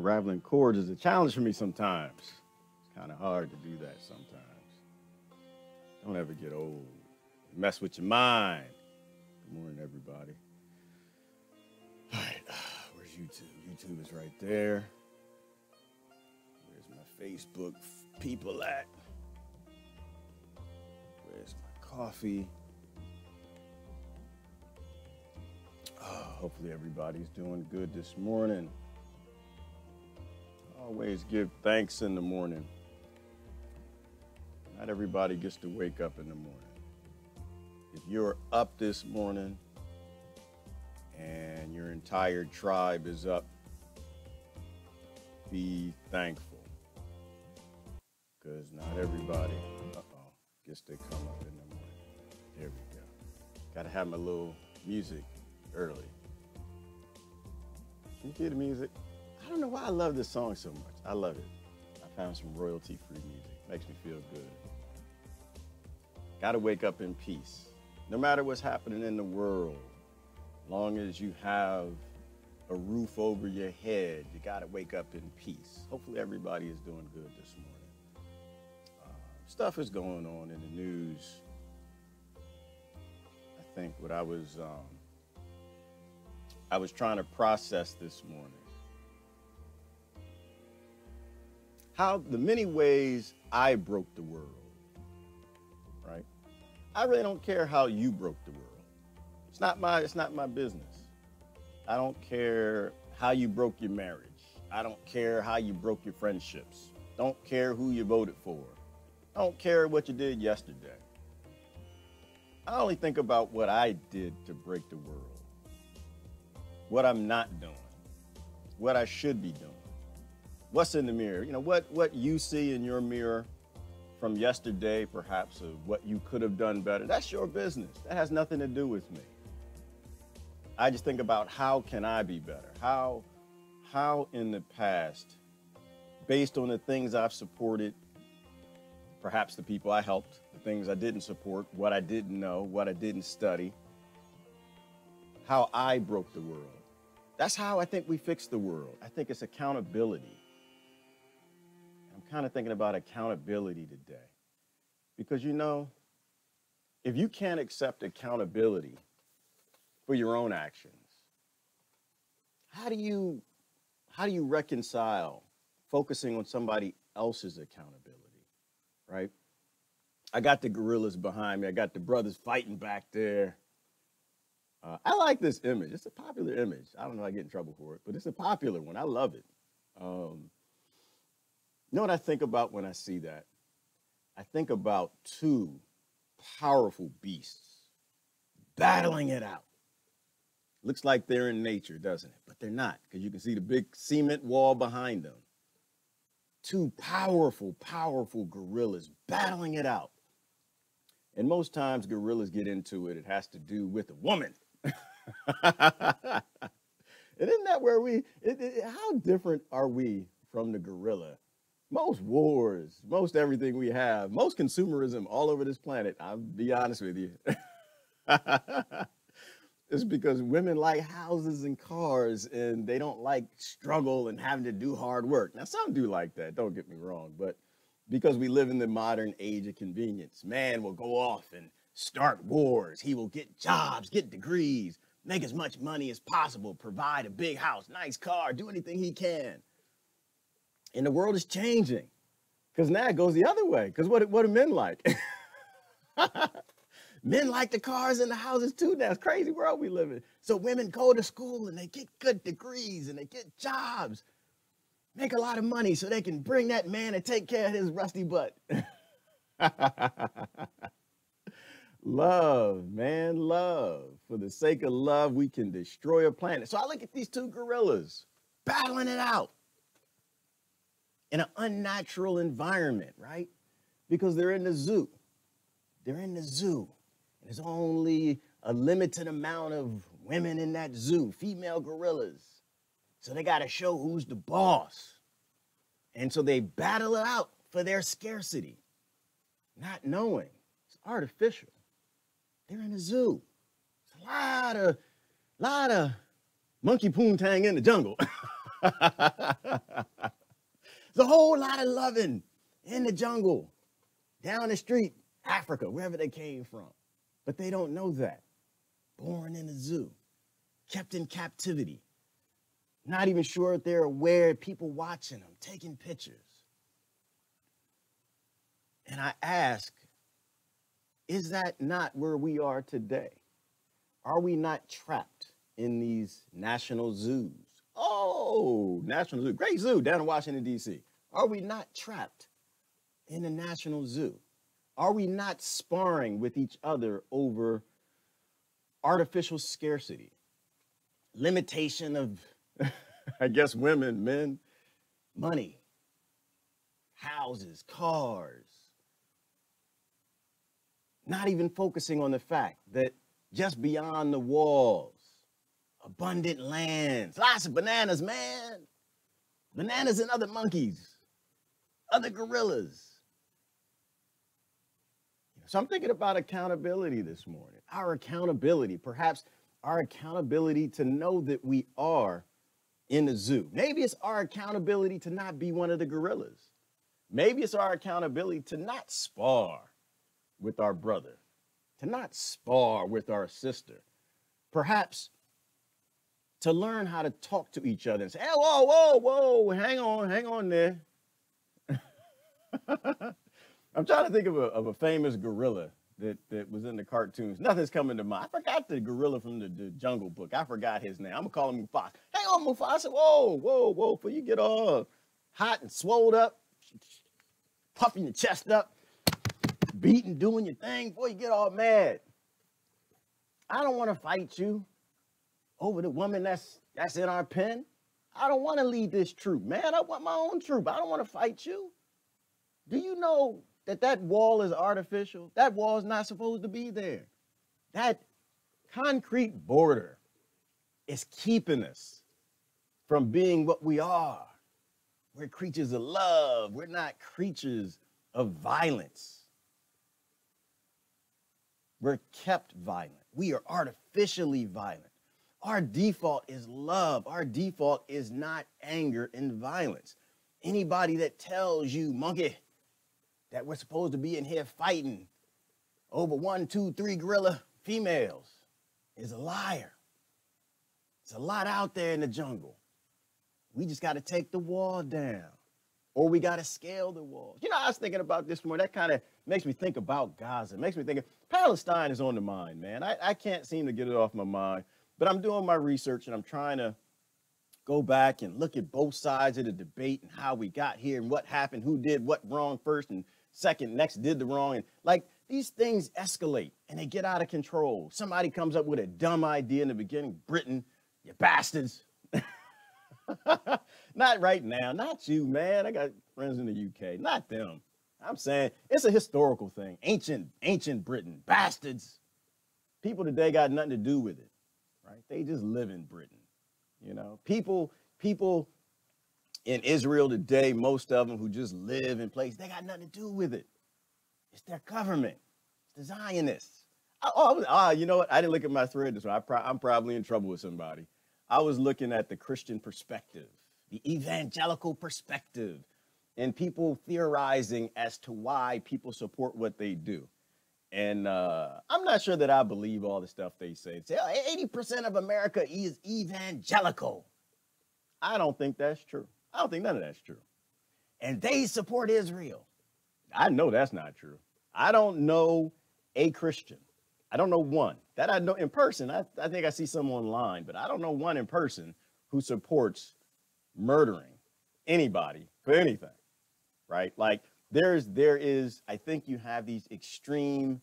unraveling chords is a challenge for me sometimes. It's kind of hard to do that sometimes. Don't ever get old. Mess with your mind. Good morning, everybody. All right, where's YouTube? YouTube is right there. Where's my Facebook people at? Where's my coffee? Hopefully everybody's doing good this morning. Always give thanks in the morning. Not everybody gets to wake up in the morning. If you're up this morning and your entire tribe is up, be thankful. Because not everybody, gets to come up in the morning. There we go. Got to have my little music early. Can you hear the music? I don't know why I love this song so much. I love it. I found some royalty-free music. Makes me feel good. Got to wake up in peace. No matter what's happening in the world, long as you have a roof over your head, you got to wake up in peace. Hopefully everybody is doing good this morning. Stuff is going on in the news. I think what I was trying to process this morning. How the many ways I broke the world, right? I really don't care how you broke the world. It's not my business. I don't care how you broke your marriage. I don't care how you broke your friendships. Don't care who you voted for. I don't care what you did yesterday. I only think about what I did to break the world. What I'm not doing, what I should be doing, what's in the mirror. You know, what you see in your mirror from yesterday, perhaps, of what you could have done better, that's your business. That has nothing to do with me. I just think about how can I be better? How in the past, based on the things I've supported, perhaps the people I helped, the things I didn't support, what I didn't know, what I didn't study, how I broke the world. That's how I think we fix the world. I think it's accountability. I'm kind of thinking about accountability today. Because, you know, if you can't accept accountability for your own actions, how do you reconcile focusing on somebody else's accountability, right? I got the gorillas behind me. I got the brothers fighting back there. I like this image. It's a popular image. I don't know if I get in trouble for it, but it's a popular one. I love it. You know what I think about when I see that? I think about two powerful beasts battling it out. Looks like they're in nature, doesn't it? But they're not, because you can see the big cement wall behind them. Two powerful, powerful gorillas battling it out. And most times gorillas get into it, it has to do with a woman. And isn't that where how different are we from the gorilla? Most wars, most everything we have, most consumerism all over this planet, I'll be honest with you. It's because women like houses and cars and they don't like struggle and having to do hard work. Now, some do like that, don't get me wrong, but because we live in the modern age of convenience, man will go off and start wars. He will get jobs, get degrees, make as much money as possible, provide a big house, nice car, do anything he can. And the world is changing because now it goes the other way. Because what do men like? Men like the cars and the houses too now. It's a crazy world we live in. So women go to school and they get good degrees and they get jobs, make a lot of money so they can bring that man and take care of his rusty butt. Love, man, love. For the sake of love, we can destroy a planet. So I look at these two gorillas battling it out in an unnatural environment, right? Because they're in the zoo. They're in the zoo. And there's only a limited amount of women in that zoo, female gorillas. So they got to show who's the boss. And so they battle it out for their scarcity, not knowing it's artificial. They're in a zoo. It's a lot of monkey poontang in the jungle. There's a whole lot of loving in the jungle, down the street, Africa, wherever they came from. But they don't know that. Born in a zoo, kept in captivity, not even sure if they're aware of people watching them, taking pictures. And I ask, is that not where we are today? Are we not trapped in these national zoos? Oh, national zoo, great zoo down in Washington, D.C. Are we not trapped in a national zoo? Are we not sparring with each other over artificial scarcity, limitation of, I guess, women, men, money, houses, cars, not even focusing on the fact that just beyond the walls, abundant lands, lots of bananas, man, bananas and other monkeys, other gorillas. So I'm thinking about accountability this morning. Our accountability, perhaps our accountability to know that we are in the zoo. Maybe it's our accountability to not be one of the gorillas. Maybe it's our accountability to not spar with our brother, to not spar with our sister. Perhaps to learn how to talk to each other and say, hey, whoa, whoa, whoa, hang on there. I'm trying to think of a famous gorilla that was in the cartoons. Nothing's coming to mind. I forgot the gorilla from the Jungle Book. I forgot his name. I'm going to call him Mufasa. Hang on, Mufasa. Whoa, whoa, whoa. Before you get all hot and swolled up, puffing your chest up, beating, doing your thing, before you get all mad. I don't want to fight you over the woman that's in our pen. I don't want to lead this troop, man. I want my own troop. I don't want to fight you. Do you know that wall is artificial? That wall is not supposed to be there. That concrete border is keeping us from being what we are. We're creatures of love. We're not creatures of violence. We're kept violent. We are artificially violent. Our default is love. Our default is not anger and violence. Anybody that tells you, monkey, that we're supposed to be in here fighting over 1, 2, 3 gorilla females is a liar. There's a lot out there in the jungle. We just got to take the wall down, or we got to scale the wall. You know, I was thinking about this morning. That kind of makes me think about Gaza. It makes me think of Palestine is on the mind, man. I can't seem to get it off my mind, but I'm doing my research and I'm trying to go back and look at both sides of the debate and how we got here and what happened, who did what wrong first and second, next did the wrong. And like these things escalate and they get out of control. Somebody comes up with a dumb idea in the beginning. Britain, you bastards. Not right now. Not you, man. I got friends in the UK. Not them. I'm saying it's a historical thing. Ancient Britain. Bastards. People today got nothing to do with it, right? They just live in Britain. You know, people in Israel today, most of them who just live in places, they got nothing to do with it. It's their government. It's the Zionists. You know what? I didn't look at my thread this one. I'm probably in trouble with somebody. I was looking at the Christian perspective, the evangelical perspective, and people theorizing as to why people support what they do. And I'm not sure that I believe all the stuff they say. Say, 80% of America is evangelical. I don't think that's true. I don't think none of that's true. And they support Israel. I know that's not true. I don't know a Christian. I don't know one. That I know in person. I think I see some online, but I don't know one in person who supports murdering anybody for anything, right? Like there is, I think you have these extreme,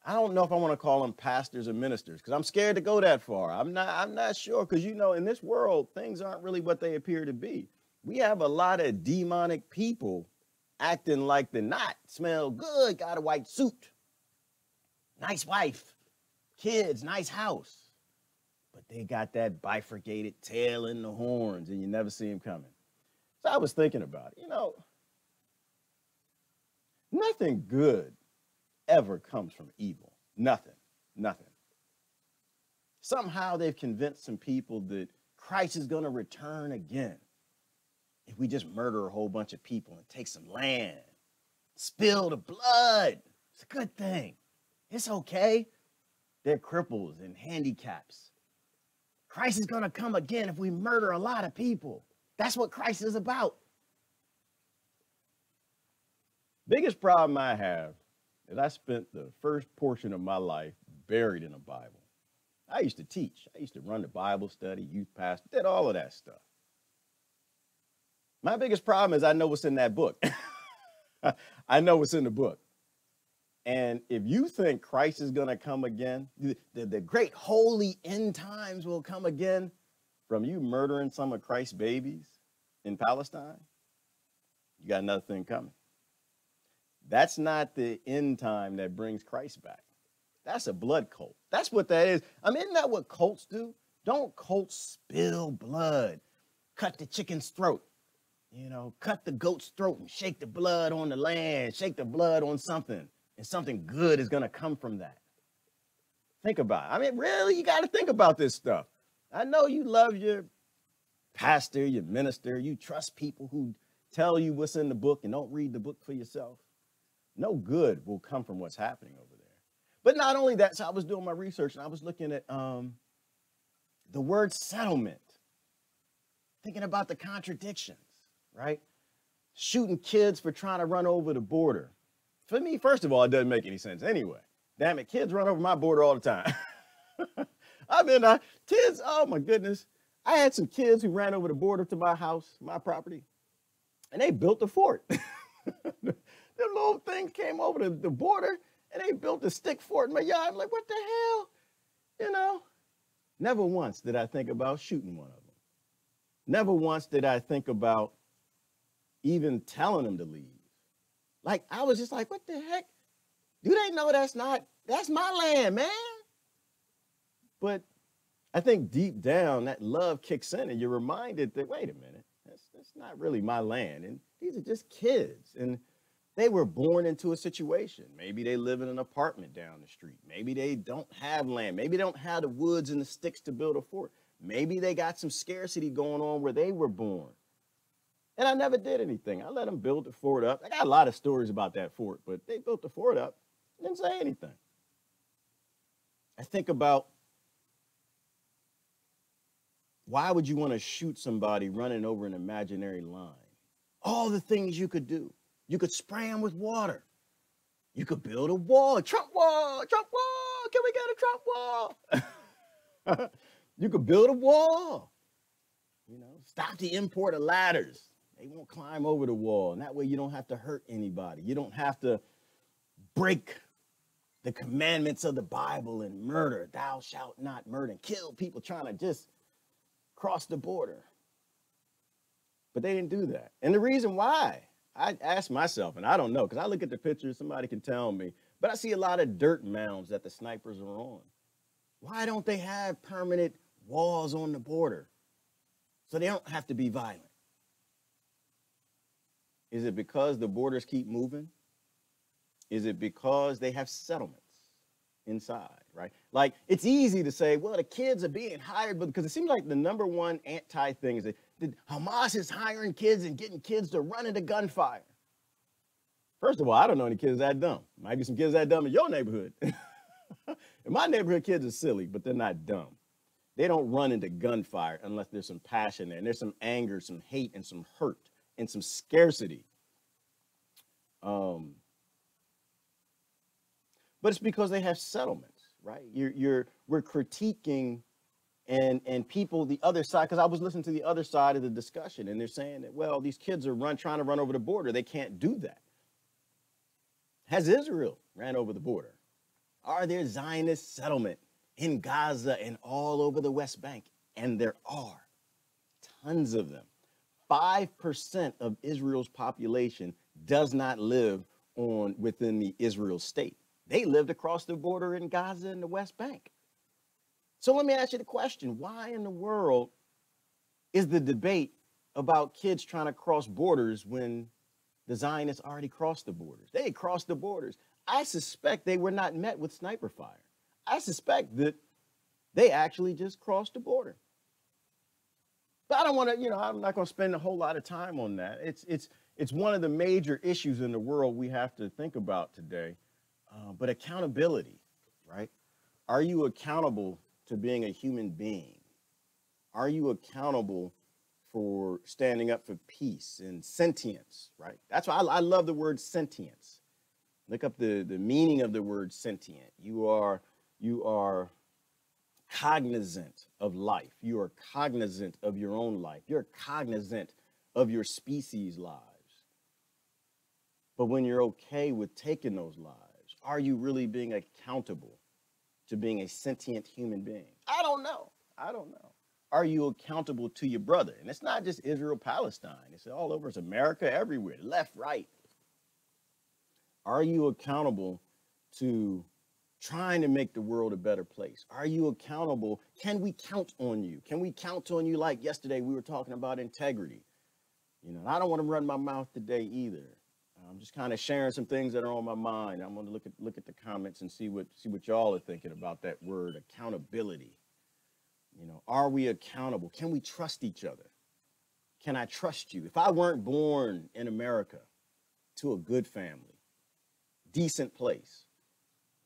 I don't know if I want to call them pastors or ministers, because I'm scared to go that far. I'm not sure, because you know, in this world, things aren't really what they appear to be. We have a lot of demonic people acting like they're not. Smell good, got a white suit, nice wife, kids, nice house. But they got that bifurcated tail and the horns, and you never see them coming. So I was thinking about it. You know, nothing good ever comes from evil. Nothing. Somehow they've convinced some people that Christ is going to return again if we just murder a whole bunch of people and take some land, spill the blood. It's a good thing. It's okay. They're cripples and handicaps. Christ is going to come again if we murder a lot of people. That's what Christ is about. Biggest problem I have is I spent the first portion of my life buried in a Bible. I used to teach. I used to run the Bible study, youth pastor, did all of that stuff. My biggest problem is I know what's in that book. I know what's in the book. And if you think Christ is going to come again, the great holy end times will come again from you murdering some of Christ's babies in Palestine, you got another thing coming. That's not the end time that brings Christ back. That's a blood cult. That's what that is. I mean, isn't that what cults do? Don't cults spill blood, cut the chicken's throat, cut the goat's throat and shake the blood on the land, shake the blood on something, and something good is going to come from that. Think about it. I mean, really, you got to think about this stuff. I know you love your pastor, your minister. You trust people who tell you what's in the book and don't read the book for yourself. No good will come from what's happening over there. But not only that, so I was doing my research and I was looking at the word settlement, thinking about the contradictions, right? Shooting kids for trying to run over the border. For me, first of all, it doesn't make any sense anyway. Damn it, kids run over my border all the time. I mean, kids, oh my goodness. I had some kids who ran over the border to my house, my property, and they built a fort. The little thing came over the border and they built a stick fort in my yard. I'm like, what the hell? Never once did I think about shooting one of them. Never once did I think about even telling them to leave. Like, I was just like, what the heck? Do they know that's my land, man? But I think deep down that love kicks in and you're reminded that, wait a minute, that's not really my land. And these are just kids. And they were born into a situation. Maybe they live in an apartment down the street. Maybe they don't have land. Maybe they don't have the woods and the sticks to build a fort. Maybe they got some scarcity going on where they were born. And I never did anything. I let them build the fort up. I got a lot of stories about that fort, but they built the fort up and didn't say anything. I think about, why would you want to shoot somebody running over an imaginary line? All the things you could do. You could spray them with water. You could build a wall, Trump wall, can we get a Trump wall? You could build a wall. Stop the import of ladders. They won't climb over the wall. And that way you don't have to hurt anybody. You don't have to break the commandments of the Bible and murder. Thou shalt not murder. And kill people trying to just cross the border. But they didn't do that. And the reason why, I asked myself, and I don't know, because I look at the pictures, somebody can tell me, but I see a lot of dirt mounds that the snipers are on. Why don't they have permanent walls on the border so they don't have to be violent? Is it because the borders keep moving? Is it because they have settlements inside, right? Like, it's easy to say, well, the kids are being hired, but because it seems like the number one anti-thing is that Hamas is hiring kids and getting kids to run into gunfire. First of all, I don't know any kids that dumb. Might be some kids that dumb in your neighborhood. In my neighborhood, kids are silly, but they're not dumb. They don't run into gunfire unless there's some passion there, and there's some anger, some hate, and some hurt, and some scarcity. But it's because they have settlements, right? We're critiquing and people, the other side, because I was listening to the other side of the discussion, and they're saying that, well, these kids are trying to run over the border. They can't do that. Has Israel ran over the border? Are there Zionist settlement in Gaza and all over the West Bank? And there are tons of them. 5% of Israel's population does not live within the Israel state. They lived across the border in Gaza and the West Bank. So let me ask you the question, why in the world is the debate about kids trying to cross borders when the Zionists already crossed the borders? They crossed the borders. I suspect they were not met with sniper fire. I suspect that they actually just crossed the border. But I don't want to, I'm not going to spend a whole lot of time on that. It's one of the major issues in the world we have to think about today. But accountability, right? Are you accountable to being a human being? Are you accountable for standing up for peace and sentience, right? That's why I love the word sentience. Look up the meaning of the word sentient. You are cognizant of life. You are cognizant of your own life. You're cognizant of your species' lives. But when you're okay with taking those lives, are you really being accountable to being a sentient human being? I don't know. I don't know. Are you accountable to your brother? And it's not just Israel, Palestine. It's all over. It's America, everywhere, left, right. Are you accountable to trying to make the world a better place? Are you accountable? Can we count on you? Can we count on you like yesterday we were talking about integrity? I don't want to run my mouth today either. I'm just kind of sharing some things that are on my mind. I'm going to look at the comments and see what y'all are thinking about that word, accountability. Are we accountable? Can we trust each other? Can I trust you? If I weren't born in America to a good family, decent place,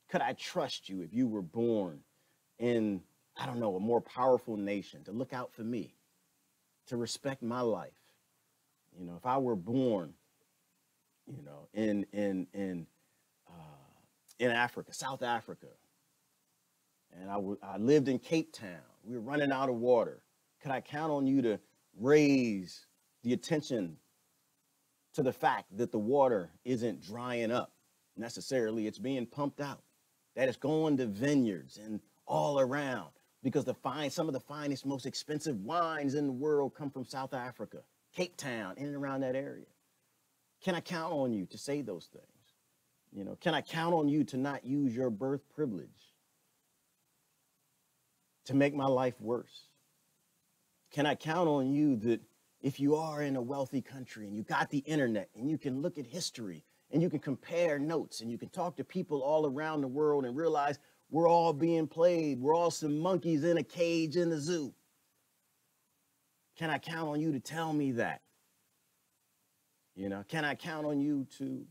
could I trust you if you were born in, I don't know, a more powerful nation to look out for me, to respect my life? If I were born, in Africa, South Africa, and I lived in Cape Town, we were running out of water. Could I count on you to raise the attention to the fact that the water isn't drying up necessarily? It's being pumped out, that it's going to vineyards and all around, because some of the finest, most expensive wines in the world come from South Africa, Cape Town, in and around that area. Can I count on you to say those things? Can I count on you to not use your birth privilege to make my life worse? Can I count on you that if you are in a wealthy country and you got the internet and you can look at history and you can compare notes and you can talk to people all around the world and realize we're all being played, we're all some monkeys in a cage in the zoo? Can I count on you to tell me that? Can I count on you to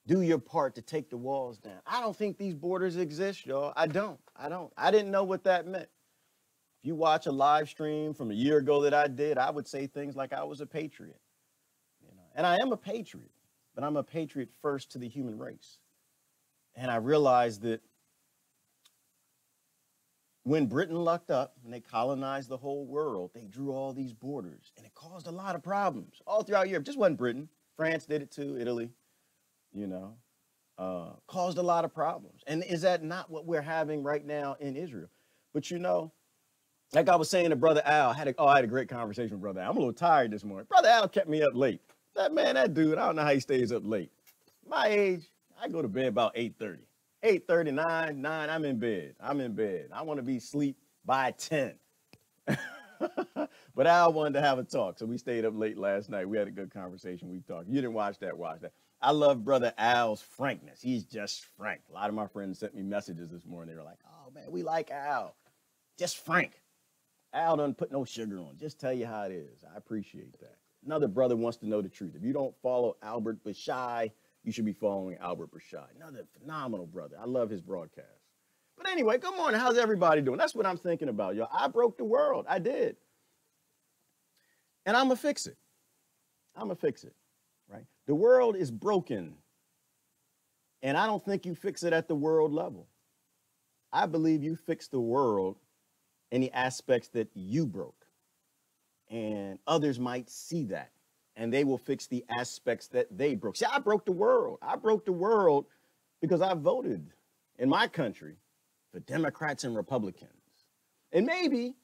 do your part to take the walls down? I don't think these borders exist, y'all. I don't. I didn't know what that meant. If you watch a live stream from a year ago that I did, I would say things like I was a patriot. And I am a patriot, but I'm a patriot first to the human race. And I realized that when Britain lucked up and they colonized the whole world, they drew all these borders, and it caused a lot of problems all throughout Europe. Just wasn't Britain. France did it too, Italy, caused a lot of problems. And is that not what we're having right now in Israel? But like I was saying to Brother Al, I had a great conversation with Brother Al. I'm a little tired this morning. Brother Al kept me up late. That dude, I don't know how he stays up late. My age, I go to bed about 8:30. 8:39, 9, I'm in bed. I want to be asleep by 10. But Al wanted to have a talk, so we stayed up late last night. We had a good conversation. We talked. You didn't watch that, watch that. I love Brother Al's frankness. He's just frank. A lot of my friends sent me messages this morning. They were like, oh, man, we like Al. Just frank. Al doesn't put no sugar on. Just tell you how it is. I appreciate that. Another brother wants to know the truth. If you don't follow Albert Bashai, you should be following Albert Bashai. Another phenomenal brother. I love his broadcast. But anyway, good morning. How's everybody doing? That's what I'm thinking about, y'all. I broke the world. I did. And I'm going to fix it. Right? The world is broken. And I don't think you fix it at the world level. I believe you fix the world in the aspects that you broke. And others might see that. And they will fix the aspects that they broke. See, I broke the world. I broke the world because I voted in my country for Democrats and Republicans. And maybe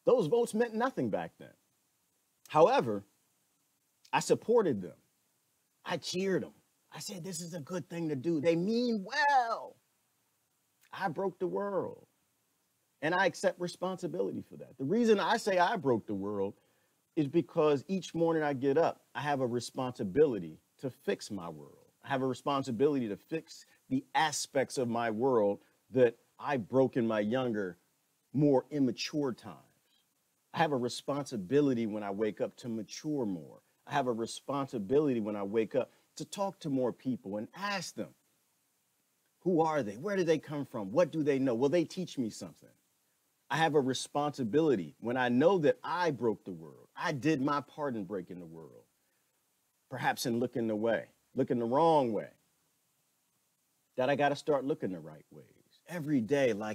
those votes meant nothing back then. However, I supported them. I cheered them. I said, this is a good thing to do. They mean well. I broke the world. And I accept responsibility for that. The reason I say I broke the world is because each morning I get up, I have a responsibility to fix my world. I have a responsibility to fix the aspects of my world that I broke in my younger, more immature times. I have a responsibility when I wake up to mature more. I have a responsibility when I wake up to talk to more people and ask them, who are they? Where do they come from? What do they know? Will they teach me something? I have a responsibility when I know that I broke the world. I did my part in breaking the world, perhaps in looking the wrong way, that I got to start looking the right ways every day. I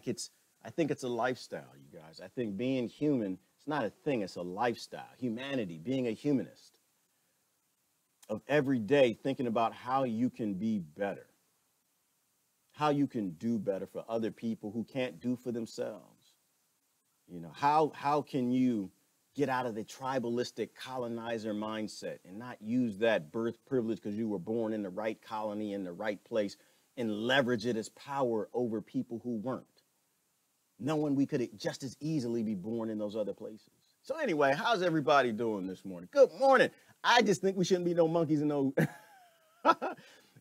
think it's a lifestyle, you guys. I think being human, it's not a thing, it's a lifestyle. Humanity, being a humanist, of every day thinking about how you can be better, how you can do better for other people who can't do for themselves. You know, how can you get out of the tribalistic colonizer mindset and not use that birth privilege because you were born in the right colony in the right place and leverage it as power over people who weren't, knowing we could just as easily be born in those other places. So anyway, how's everybody doing this morning? Good morning. I just think we shouldn't be no monkeys in no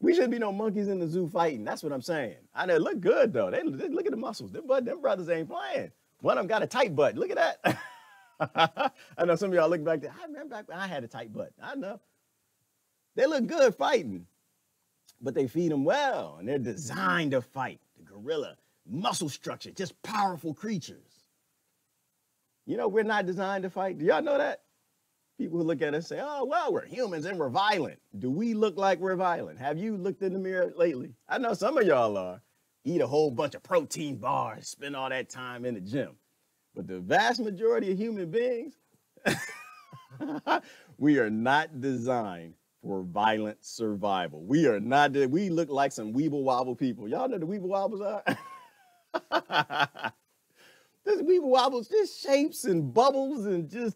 we shouldn't be no monkeys in the zoo fighting. That's what I'm saying. I know, look good though. They look at the muscles. Them brothers ain't playing. One of them got a tight butt. Look at that. I know some of y'all look back there. I remember back when I had a tight butt. I know. They look good fighting, but they feed them well, and they're designed to fight. The gorilla, muscle structure, just powerful creatures. You know, we're not designed to fight. Do y'all know that? People who look at us say, oh, well, we're humans and we're violent. Do we look like we're violent? Have you looked in the mirror lately? I know some of y'all are. Eat a whole bunch of protein bars, spend all that time in the gym. But the vast majority of human beings, we are not designed for violent survival. We look like some weeble wobble people. Y'all know the weeble wobbles are? This weeble wobbles, just shapes and bubbles and just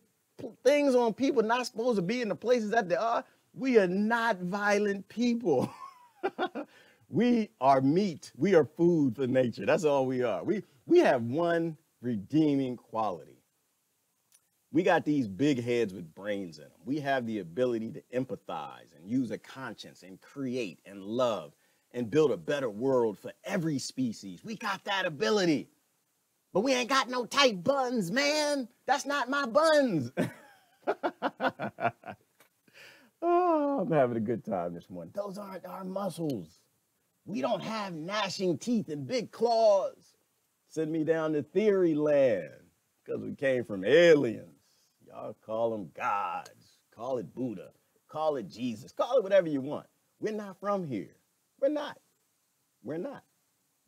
things on people not supposed to be in the places that they are. We are not violent people. We are meat. We are food for nature. That's all we are. We have one redeeming quality. We got these big heads with brains in them. We have the ability to empathize and use a conscience and create and love and build a better world for every species. We got that ability. But we ain't got no tight buns, man. That's not my buns. Oh, I'm having a good time this morning. Those aren't our muscles. We don't have gnashing teeth and big claws. Send me down to theory land because we came from aliens. Y'all call them gods. Call it Buddha. Call it Jesus. Call it whatever you want. We're not from here. We're not. We're not.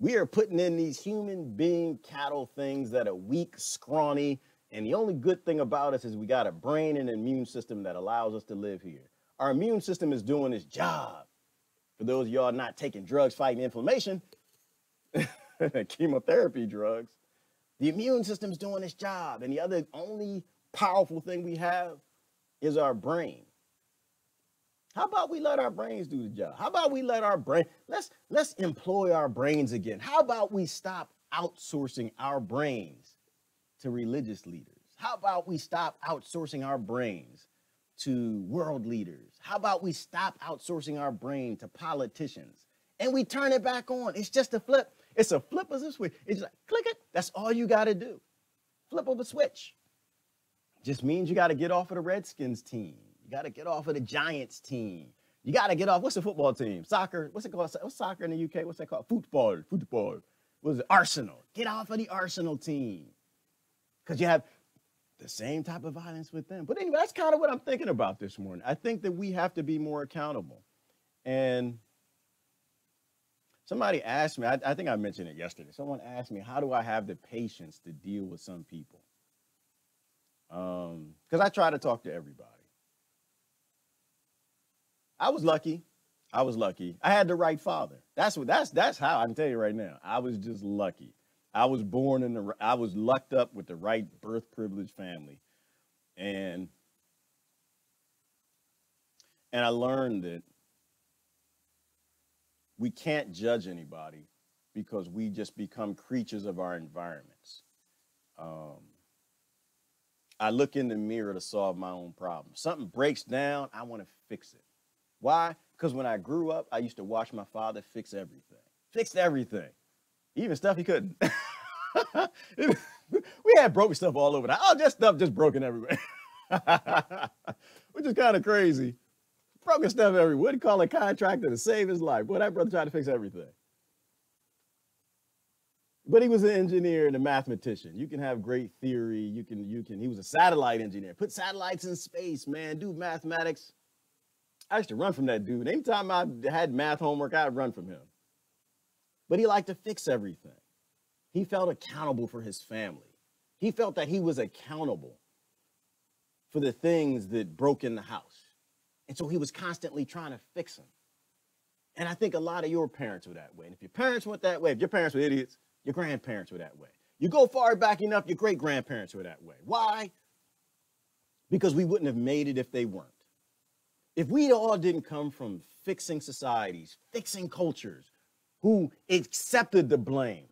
We are putting in these human being cattle things that are weak, scrawny, and the only good thing about us is we got a brain and an immune system that allows us to live here. Our immune system is doing its job. For those of y'all not taking drugs fighting inflammation, chemotherapy drugs, the immune system's doing its job. And the only powerful thing we have is our brain. How about we let our brains do the job? How about we let our brain, let's employ our brains again. How about we stop outsourcing our brains to religious leaders? How about we stop outsourcing our brains to world leaders? How about we stop outsourcing our brain to politicians and we turn it back on? It's just a flip. It's a flip of the switch. It's like, click it. That's all you got to do. Flip of a switch. Just means you got to get off of the Redskins team. You got to get off of the Giants team. You got to get off. What's the football team? Soccer. What's it called? What's soccer in the UK? What's that called? Football. What is it? Arsenal. Get off of the Arsenal team. Because you have the same type of violence with them. But anyway, that's kind of what I'm thinking about this morning. I think that we have to be more accountable. And somebody asked me, I think I mentioned it yesterday. Someone asked me, how do I have the patience to deal with some people? Because I try to talk to everybody. I was lucky. I had the right father. That's how I can tell you right now. I was just lucky. I was lucked up with the right birth privilege family. And I learned that we can't judge anybody because we just become creatures of our environments. I look in the mirror to solve my own problems. Something breaks down, I want to fix it. Why? Because when I grew up, I used to watch my father fix everything. Fixed everything. Even stuff he couldn't. We had broken stuff all over. All that stuff just broken everywhere, which is kind of crazy. Broken stuff everywhere. What do you call a contractor to save his life? Boy, that brother tried to fix everything. But he was an engineer and a mathematician. You can have great theory. He was a satellite engineer. Put satellites in space, man. Do mathematics. I used to run from that dude. Anytime I had math homework, I'd run from him. But he liked to fix everything. He felt accountable for his family. He felt that he was accountable for the things that broke in the house. And so he was constantly trying to fix them. And I think a lot of your parents were that way. And if your parents went that way, if your parents were idiots, your grandparents were that way. You go far back enough, your great-grandparents were that way. Why? Because we wouldn't have made it if they weren't. If we all didn't come from fixing societies, fixing cultures, who accepted the blame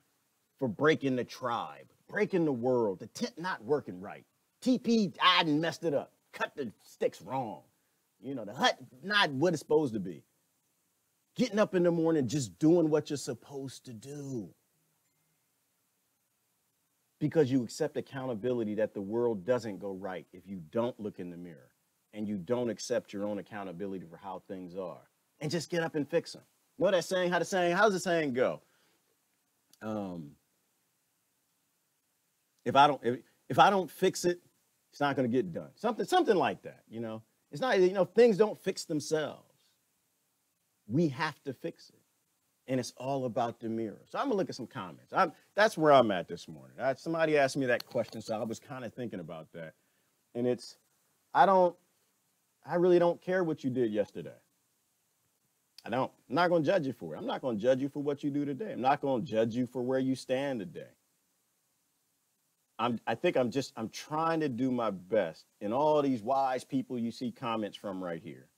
for breaking the tribe, breaking the world, the tent not working right, TP died and messed it up, cut the sticks wrong, the hut not what it's supposed to be. Getting up in the morning, just doing what you're supposed to do. Because you accept accountability that the world doesn't go right if you don't look in the mirror and you don't accept your own accountability for how things are and just get up and fix them. You know that saying, how's the saying go? If I don't fix it, it's not going to get done. Something like that, It's not, things don't fix themselves. We have to fix it. And it's all about the mirror. So I'm going to look at some comments. That's where I'm at this morning. Somebody asked me that question, so I was kind of thinking about that. And I really don't care what you did yesterday. I'm not going to judge you for it. I'm not going to judge you for what you do today. I'm not going to judge you for where you stand today. I'm trying to do my best. And all these wise people you see comments from right here,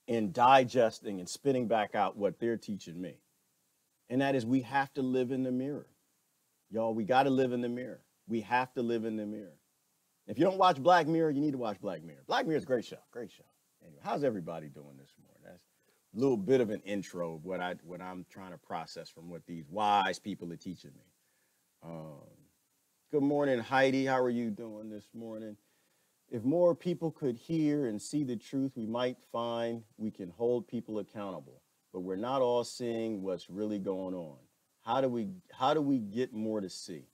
in digesting and spitting back out what they're teaching me. And that is, we have to live in the mirror. Y'all, we got to live in the mirror. We have to live in the mirror. If you don't watch Black Mirror, you need to watch Black Mirror. Black Mirror is a great show. Great show. Anyway, how's everybody doing this morning? That's a little bit of an intro of what I'm trying to process from what these wise people are teaching me. Good morning, Heidi. How are you doing this morning? If more people could hear and see the truth, we might find we can hold people accountable. But we're not all seeing what's really going on. How do we get more to see?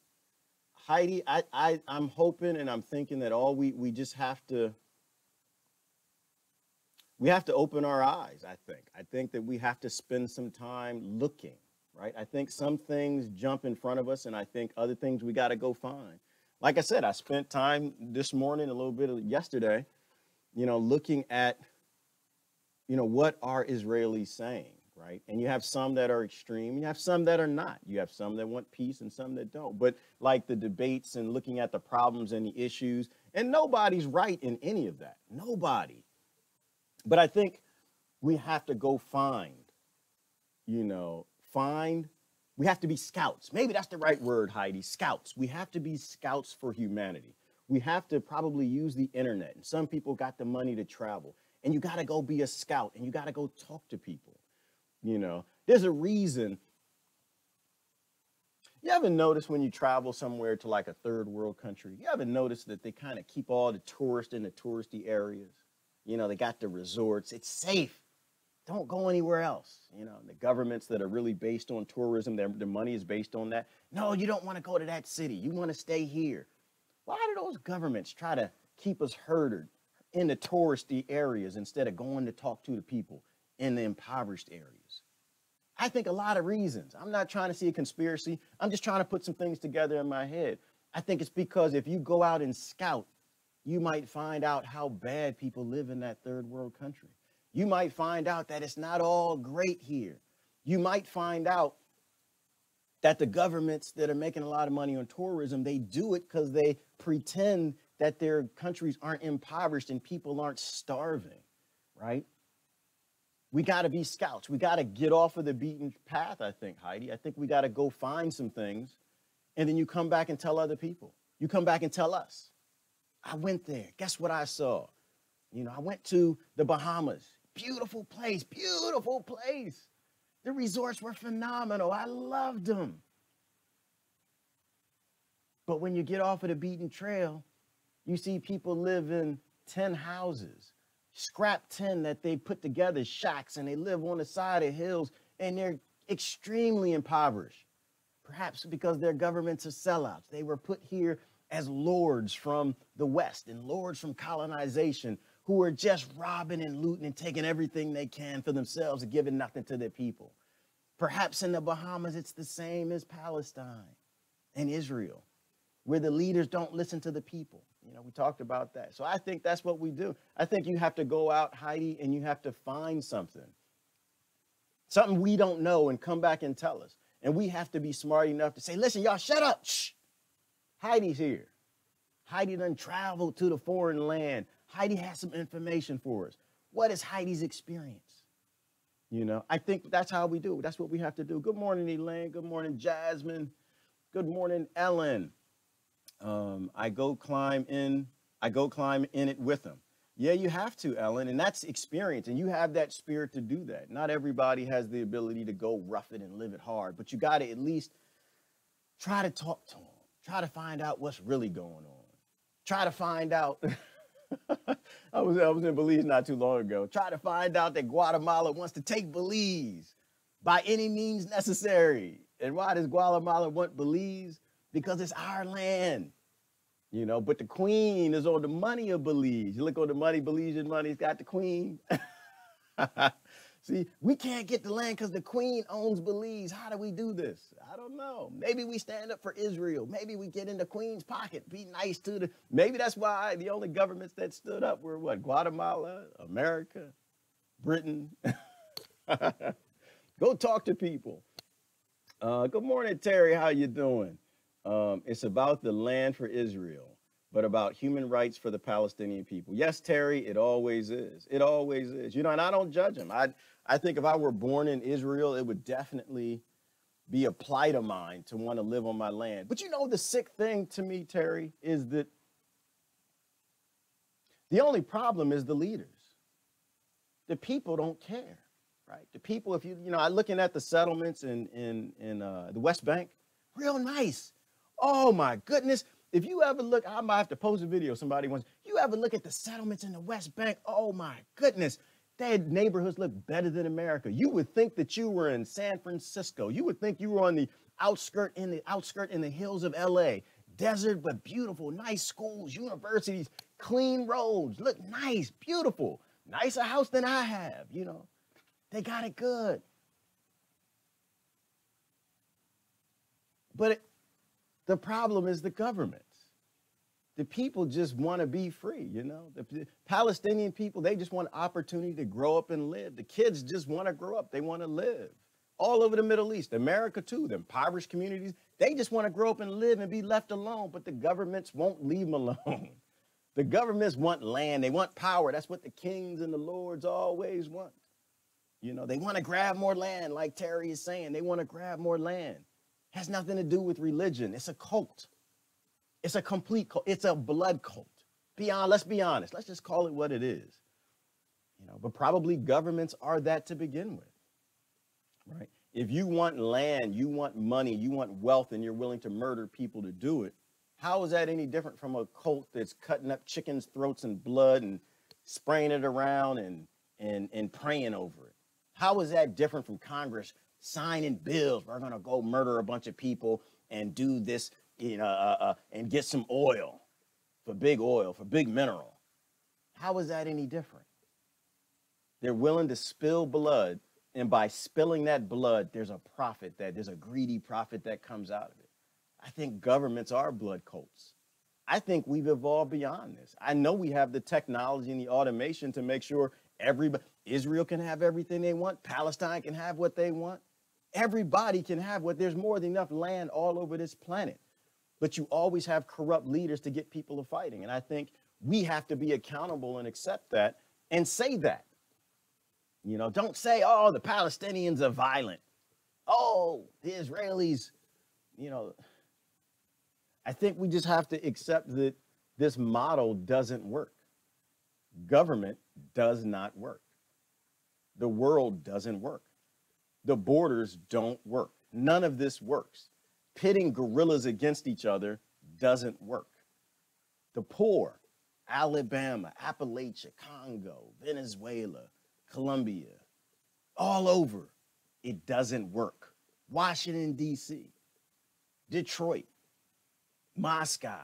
Heidi, I'm hoping and I'm thinking that we just have to open our eyes, I think. I think that we have to spend some time looking, right? I think some things jump in front of us, and I think other things we got to go find. Like I said, I spent time this morning, a little bit of yesterday, looking at, what are Israelis saying, right? And you have some that are extreme, you have some that are not. You have some that want peace and some that don't. But like the debates and looking at the problems and the issues, and nobody's right in any of that. Nobody. But I think we have to go find, we have to be scouts. Maybe that's the right word, Heidi, scouts. We have to be scouts for humanity. We have to probably use the internet. And some people got the money to travel. And you got to go be a scout and you got to go talk to people. There's a reason. You ever notice when you travel somewhere to like a third world country, you ever notice that they kind of keep all the tourists in the touristy areas? They got the resorts. It's safe. Don't go anywhere else. The governments that are really based on tourism, their money is based on that. No, you don't want to go to that city. You want to stay here. Why do those governments try to keep us herded in the touristy areas instead of going to talk to the people in the impoverished areas? I think a lot of reasons. I'm not trying to see a conspiracy. I'm just trying to put some things together in my head. I think it's because if you go out and scout, you might find out how bad people live in that third world country. You might find out that it's not all great here. You might find out that the governments that are making a lot of money on tourism, they do it because they pretend that their countries aren't impoverished and people aren't starving, right? We got to be scouts. We got to get off of the beaten path, I think, Heidi. I think we got to go find some things, and then you come back and tell other people. You come back and tell us. I went there. Guess what I saw? I went to the Bahamas. Beautiful place, beautiful place. The resorts were phenomenal. I loved them. But when you get off of the beaten trail, you see people live in 10 houses, scrap 10 that they put together, shacks, and they live on the side of hills, and they're extremely impoverished. Perhaps because their governments are sellouts. They were put here as lords from the West and lords from colonization who are just robbing and looting and taking everything they can for themselves and giving nothing to their people. Perhaps in the Bahamas, it's the same as Palestine and Israel, where the leaders don't listen to the people. You know, we talked about that. So I think that's what we do. I think you have to go out, Heidi, and you have to find something we don't know, and come back and tell us. And we have to be smart enough to say, listen, y'all, shut up. Shh. Heidi's here. Heidi done traveled to the foreign land. Heidi has some information for us. What is Heidi's experience? You know, I think that's how we do. That's what we have to do. Good morning, Elaine. Good morning, Jasmine. Good morning, Ellen. I go climb in it with them. Yeah, you have to, Ellen, and that's experience, and you have that spirit to do that. Not everybody has the ability to go rough it and live it hard, but you got to at least try to talk to them. Try to find out what's really going on. Try to find out. I was in Belize not too long ago. Try to find out that Guatemala wants to take Belize by any means necessary. And why does Guatemala want Belize? Because it's our land. You know, but the queen is on the money of Belize. You look on the money, Belizean money's got the queen. See, we can't get the land because the queen owns Belize. How do we do this? I don't know. Maybe we stand up for Israel. Maybe we get in the queen's pocket, be nice to the, maybe that's why the only governments that stood up were what? Guatemala, America, Britain. Go talk to people. Good morning, Terry. How you doing? It's about the land for Israel, but about human rights for the Palestinian people. Yes, Terry, it always is. It always is. You know, and I don't judge them. I think if I were born in Israel, it would definitely be a plight of mine to want to live on my land. But you know, the sick thing to me, Terry, is that the only problem is the leaders. The people don't care, right? The people, if you know, I'm looking at the settlements in the West Bank, real nice. Oh my goodness. If you ever look, I might have to post a video somebody wants, you ever look at the settlements in the West Bank, oh my goodness, their neighborhoods look better than America. You would think that you were in San Francisco. You would think you were on the outskirt in the hills of LA. Desert, but beautiful, nice schools, universities, clean roads, look nice, beautiful, nicer house than I have, you know. They got it good. But the problem is the governments. The people just want to be free, you know. The Palestinian people, they just want opportunity to grow up and live. The kids just want to grow up. They want to live. All over the Middle East, America too, the impoverished communities, they just want to grow up and live and be left alone, but the governments won't leave them alone. The governments want land. They want power. That's what the kings and the lords always want. You know, they want to grab more land, like Terry is saying. They want to grab more land. Has nothing to do with religion. It's a cult. It's a complete cult. It's a blood cult. Let's be honest. Let's just call it what it is. You know, but probably governments are that to begin with, right? If you want land, you want money, you want wealth, and you're willing to murder people to do it, how is that any different from a cult that's cutting up chickens' throats and blood and spraying it around and praying over it? How is that different from Congress signing bills? We're going to go murder a bunch of people and do this, you know, and get some oil, for big mineral. How is that any different? They're willing to spill blood, and by spilling that blood, there's a greedy profit that comes out of it. I think governments are blood cults. I think we've evolved beyond this. I know we have the technology and the automation to make sure Israel can have everything they want. Palestine can have what they want. Everybody can have there's more than enough land all over this planet. But you always have corrupt leaders to get people to fighting. And I think we have to be accountable and accept that and say that. You know, don't say, oh, the Palestinians are violent. Oh, the Israelis, you know. I think we just have to accept that this model doesn't work. Government does not work. The world doesn't work. The borders don't work. None of this works. Pitting guerrillas against each other doesn't work. The poor, Alabama, Appalachia, Congo, Venezuela, Colombia, all over, it doesn't work. Washington, D.C., Detroit, Moscow,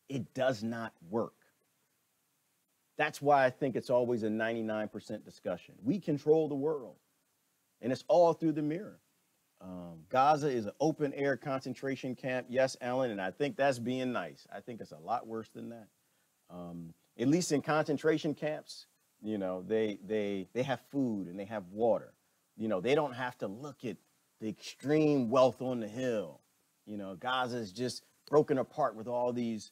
it does not work. That's why I think it's always a 99% discussion. We control the world, and it's all through the mirror. Gaza is an open air concentration camp. Yes, Ellen, and I think that's being nice. I think it's a lot worse than that. At least in concentration camps, you know, they have food and they have water. You know, they don't have to look at the extreme wealth on the hill. You know, Gaza is just broken apart with all these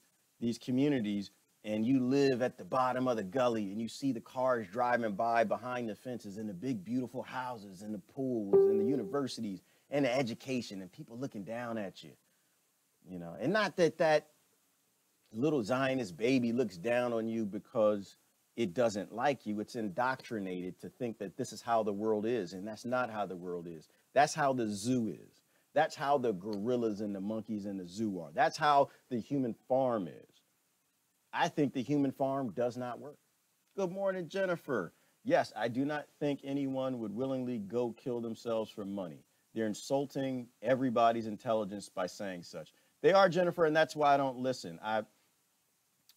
communities, and you live at the bottom of the gully and you see the cars driving by behind the fences and the big, beautiful houses and the pools and the universities and the education and people looking down at you, you know, and not that that little Zionist baby looks down on you because it doesn't like you. It's indoctrinated to think that this is how the world is, and that's not how the world is. That's how the zoo is. That's how the gorillas and the monkeys in the zoo are. That's how the human farm is. I think the human farm does not work. Good morning, Jennifer. Yes, I do not think anyone would willingly go kill themselves for money. They're insulting everybody's intelligence by saying such. They are, Jennifer, and that's why I don't listen. That's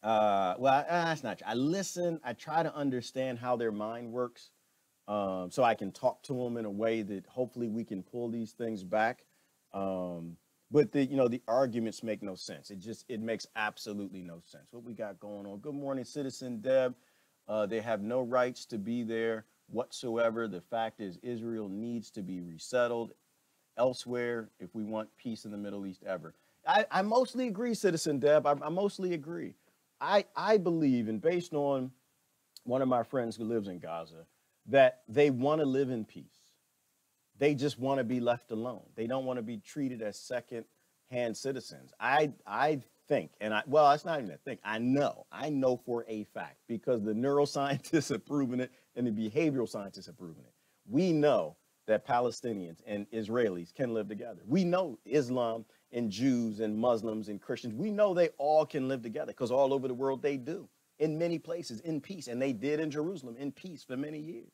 not true. I listen. I try to understand how their mind works, so I can talk to them in a way that hopefully we can pull these things back. But the arguments make no sense. It makes absolutely no sense. What we got going on? Good morning, Citizen Deb. They have no rights to be there whatsoever. The fact is Israel needs to be resettled elsewhere if we want peace in the Middle East ever. I mostly agree, Citizen Deb. I mostly agree. I believe, and based on one of my friends who lives in Gaza, that they want to live in peace. They just want to be left alone. They don't want to be treated as second-hand citizens. I think, it's not even a think. I know for a fact, because the neuroscientists have proven it and the behavioral scientists have proven it. We know that Palestinians and Israelis can live together. We know Islam and Jews and Muslims and Christians, we know they all can live together because all over the world they do, in many places, in peace. And they did in Jerusalem in peace for many years.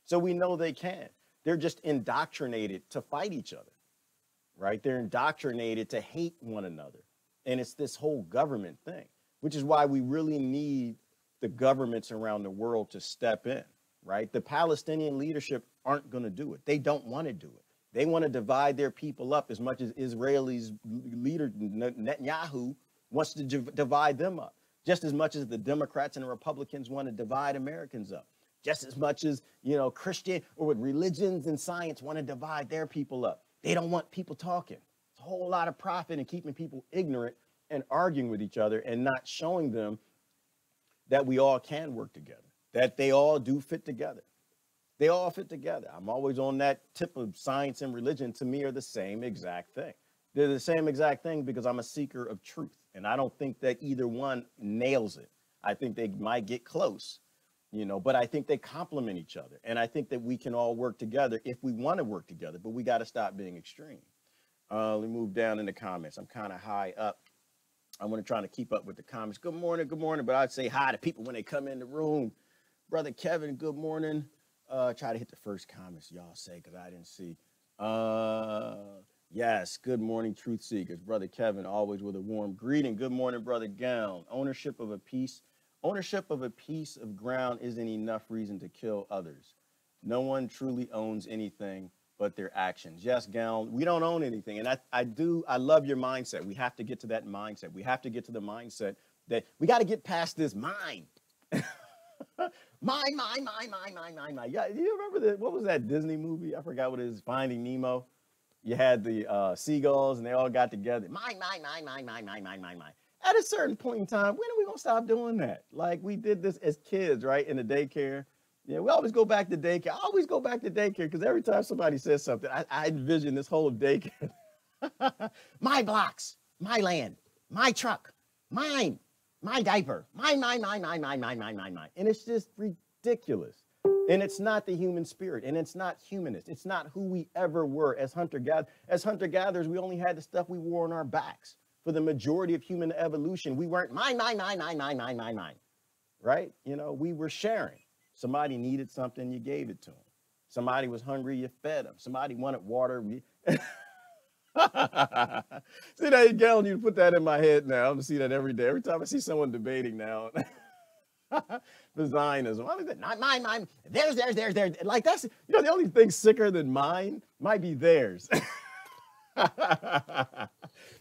So we know they can. They're just indoctrinated to fight each other, right? They're indoctrinated to hate one another. And it's this whole government thing, which is why we really need the governments around the world to step in, right? The Palestinian leadership aren't going to do it. They don't want to do it. They want to divide their people up as much as Israelis leader Netanyahu wants to divide them up, just as much as the Democrats and the Republicans want to divide Americans up. Just as much as, Christian or with religions and science want to divide their people up. They don't want people talking. It's a whole lot of profit in keeping people ignorant and arguing with each other and not showing them that we all can work together, that they all do fit together. They all fit together. I'm always on that tip of science and religion to me are the same exact thing. They're the same exact thing because I'm a seeker of truth. And I don't think that either one nails it. I think they might get close. But I think they complement each other. And I think that we can all work together if we want to work together, but we got to stop being extreme. Let me move down in the comments. I'm kind of high up. I want to try to keep up with the comments. Good morning, but I'd say hi to people when they come in the room. Brother Kevin, good morning. Try to hit the first comments y'all say, because I didn't see. Yes, good morning, truth seekers. Brother Kevin, always with a warm greeting. Good morning, Brother Gown. Ownership of a piece of ground isn't enough reason to kill others. No one truly owns anything but their actions. Yes, Gown, we don't own anything. And I love your mindset. We have to get to that mindset. We have to get to the mindset that we got to get past this mind. Mine. Yeah, do you remember what was that Disney movie? I forgot what it is, Finding Nemo. You had the seagulls and they all got together. Mine. At a certain point in time, when are we going to stop doing that? Like we did this as kids, right? In the daycare. Yeah, we always go back to daycare. I always go back to daycare because every time somebody says something, I envision this whole daycare. My blocks, my land, my truck, mine, my diaper, mine. And it's just ridiculous. And it's not the human spirit, and it's not humanist. It's not who we ever were as hunter-gatherers. As hunter-gatherers, we only had the stuff we wore on our backs. For the majority of human evolution, we weren't mine, right? You know, we were sharing. Somebody needed something, you gave it to them. Somebody was hungry, you fed them. Somebody wanted water. See that, Gail, you put that in my head now. I'm gonna see that every day. Every time I see someone debating now, the Zionism. I mean, not mine. Theirs. Like that's, you know, the only thing sicker than mine might be theirs.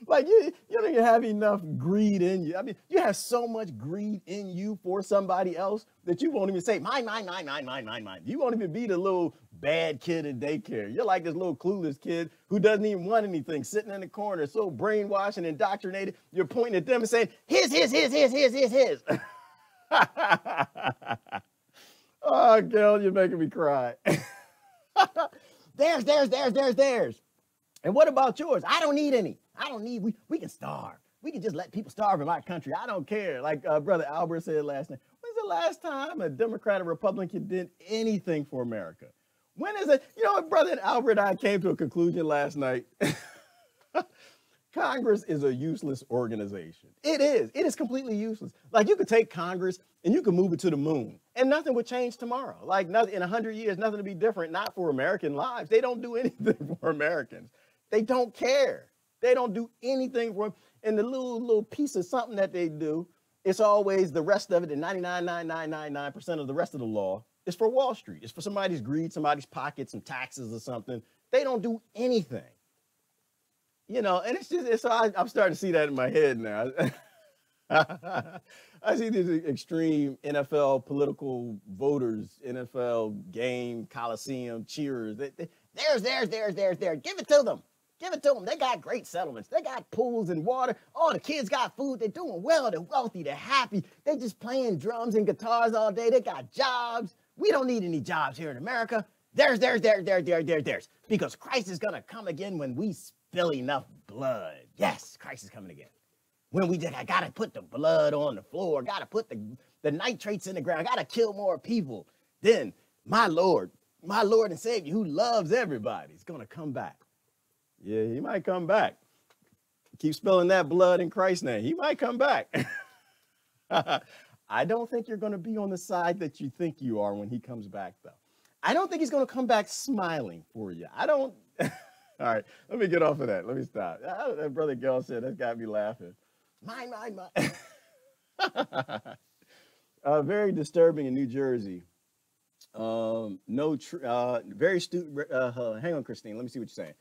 Like you don't even have enough greed in you. I mean, you have so much greed in you for somebody else that you won't even say mine. You won't even be the little bad kid in daycare. You're like this little clueless kid who doesn't even want anything, sitting in the corner, so brainwashed and indoctrinated. You're pointing at them and saying, his. Oh, girl, you're making me cry. Theirs. And what about yours? I don't need any. We can starve. We can just let people starve in my country. I don't care. Like Brother Albert said last night. When's the last time a Democrat or Republican did anything for America? When is it? You know what, Brother Albert and I came to a conclusion last night. Congress is a useless organization. It is. It is completely useless. Like you could take Congress and you could move it to the moon and nothing would change tomorrow. Like nothing, in 100 years, nothing will be different, not for American lives. They don't do anything for Americans. They don't care. They don't do anything for them. And the little piece of something that they do, it's always the rest of it, and 99.9999% of the rest of the law is for Wall Street. It's for somebody's greed, somebody's pockets, and taxes or something. They don't do anything. You know, and it's just, so I'm starting to see that in my head now. I see these extreme NFL political voters, NFL game, Coliseum cheerers. Theirs. Give it to them. Give it to them. They got great settlements. They got pools and water. All the kids got food. They're doing well. They're wealthy. They're happy. They just playing drums and guitars all day. They got jobs. We don't need any jobs here in America. Theirs. Because Christ is going to come again when we spill enough blood. Yes, Christ is coming again. When we just got to put the blood on the floor, got to put the nitrates in the ground, got to kill more people. Then my Lord and Savior, who loves everybody, is going to come back. Yeah, he might come back. Keep spilling that blood in Christ's name. He might come back. I don't think you're going to be on the side that you think you are when he comes back, though. I don't think he's going to come back smiling for you. I don't. All right, let me get off of that. Let me stop. That Brother Gell said, that got me laughing. Mine. Very disturbing in New Jersey. Very stupid. Hang on, Christine. Let me see what you're saying.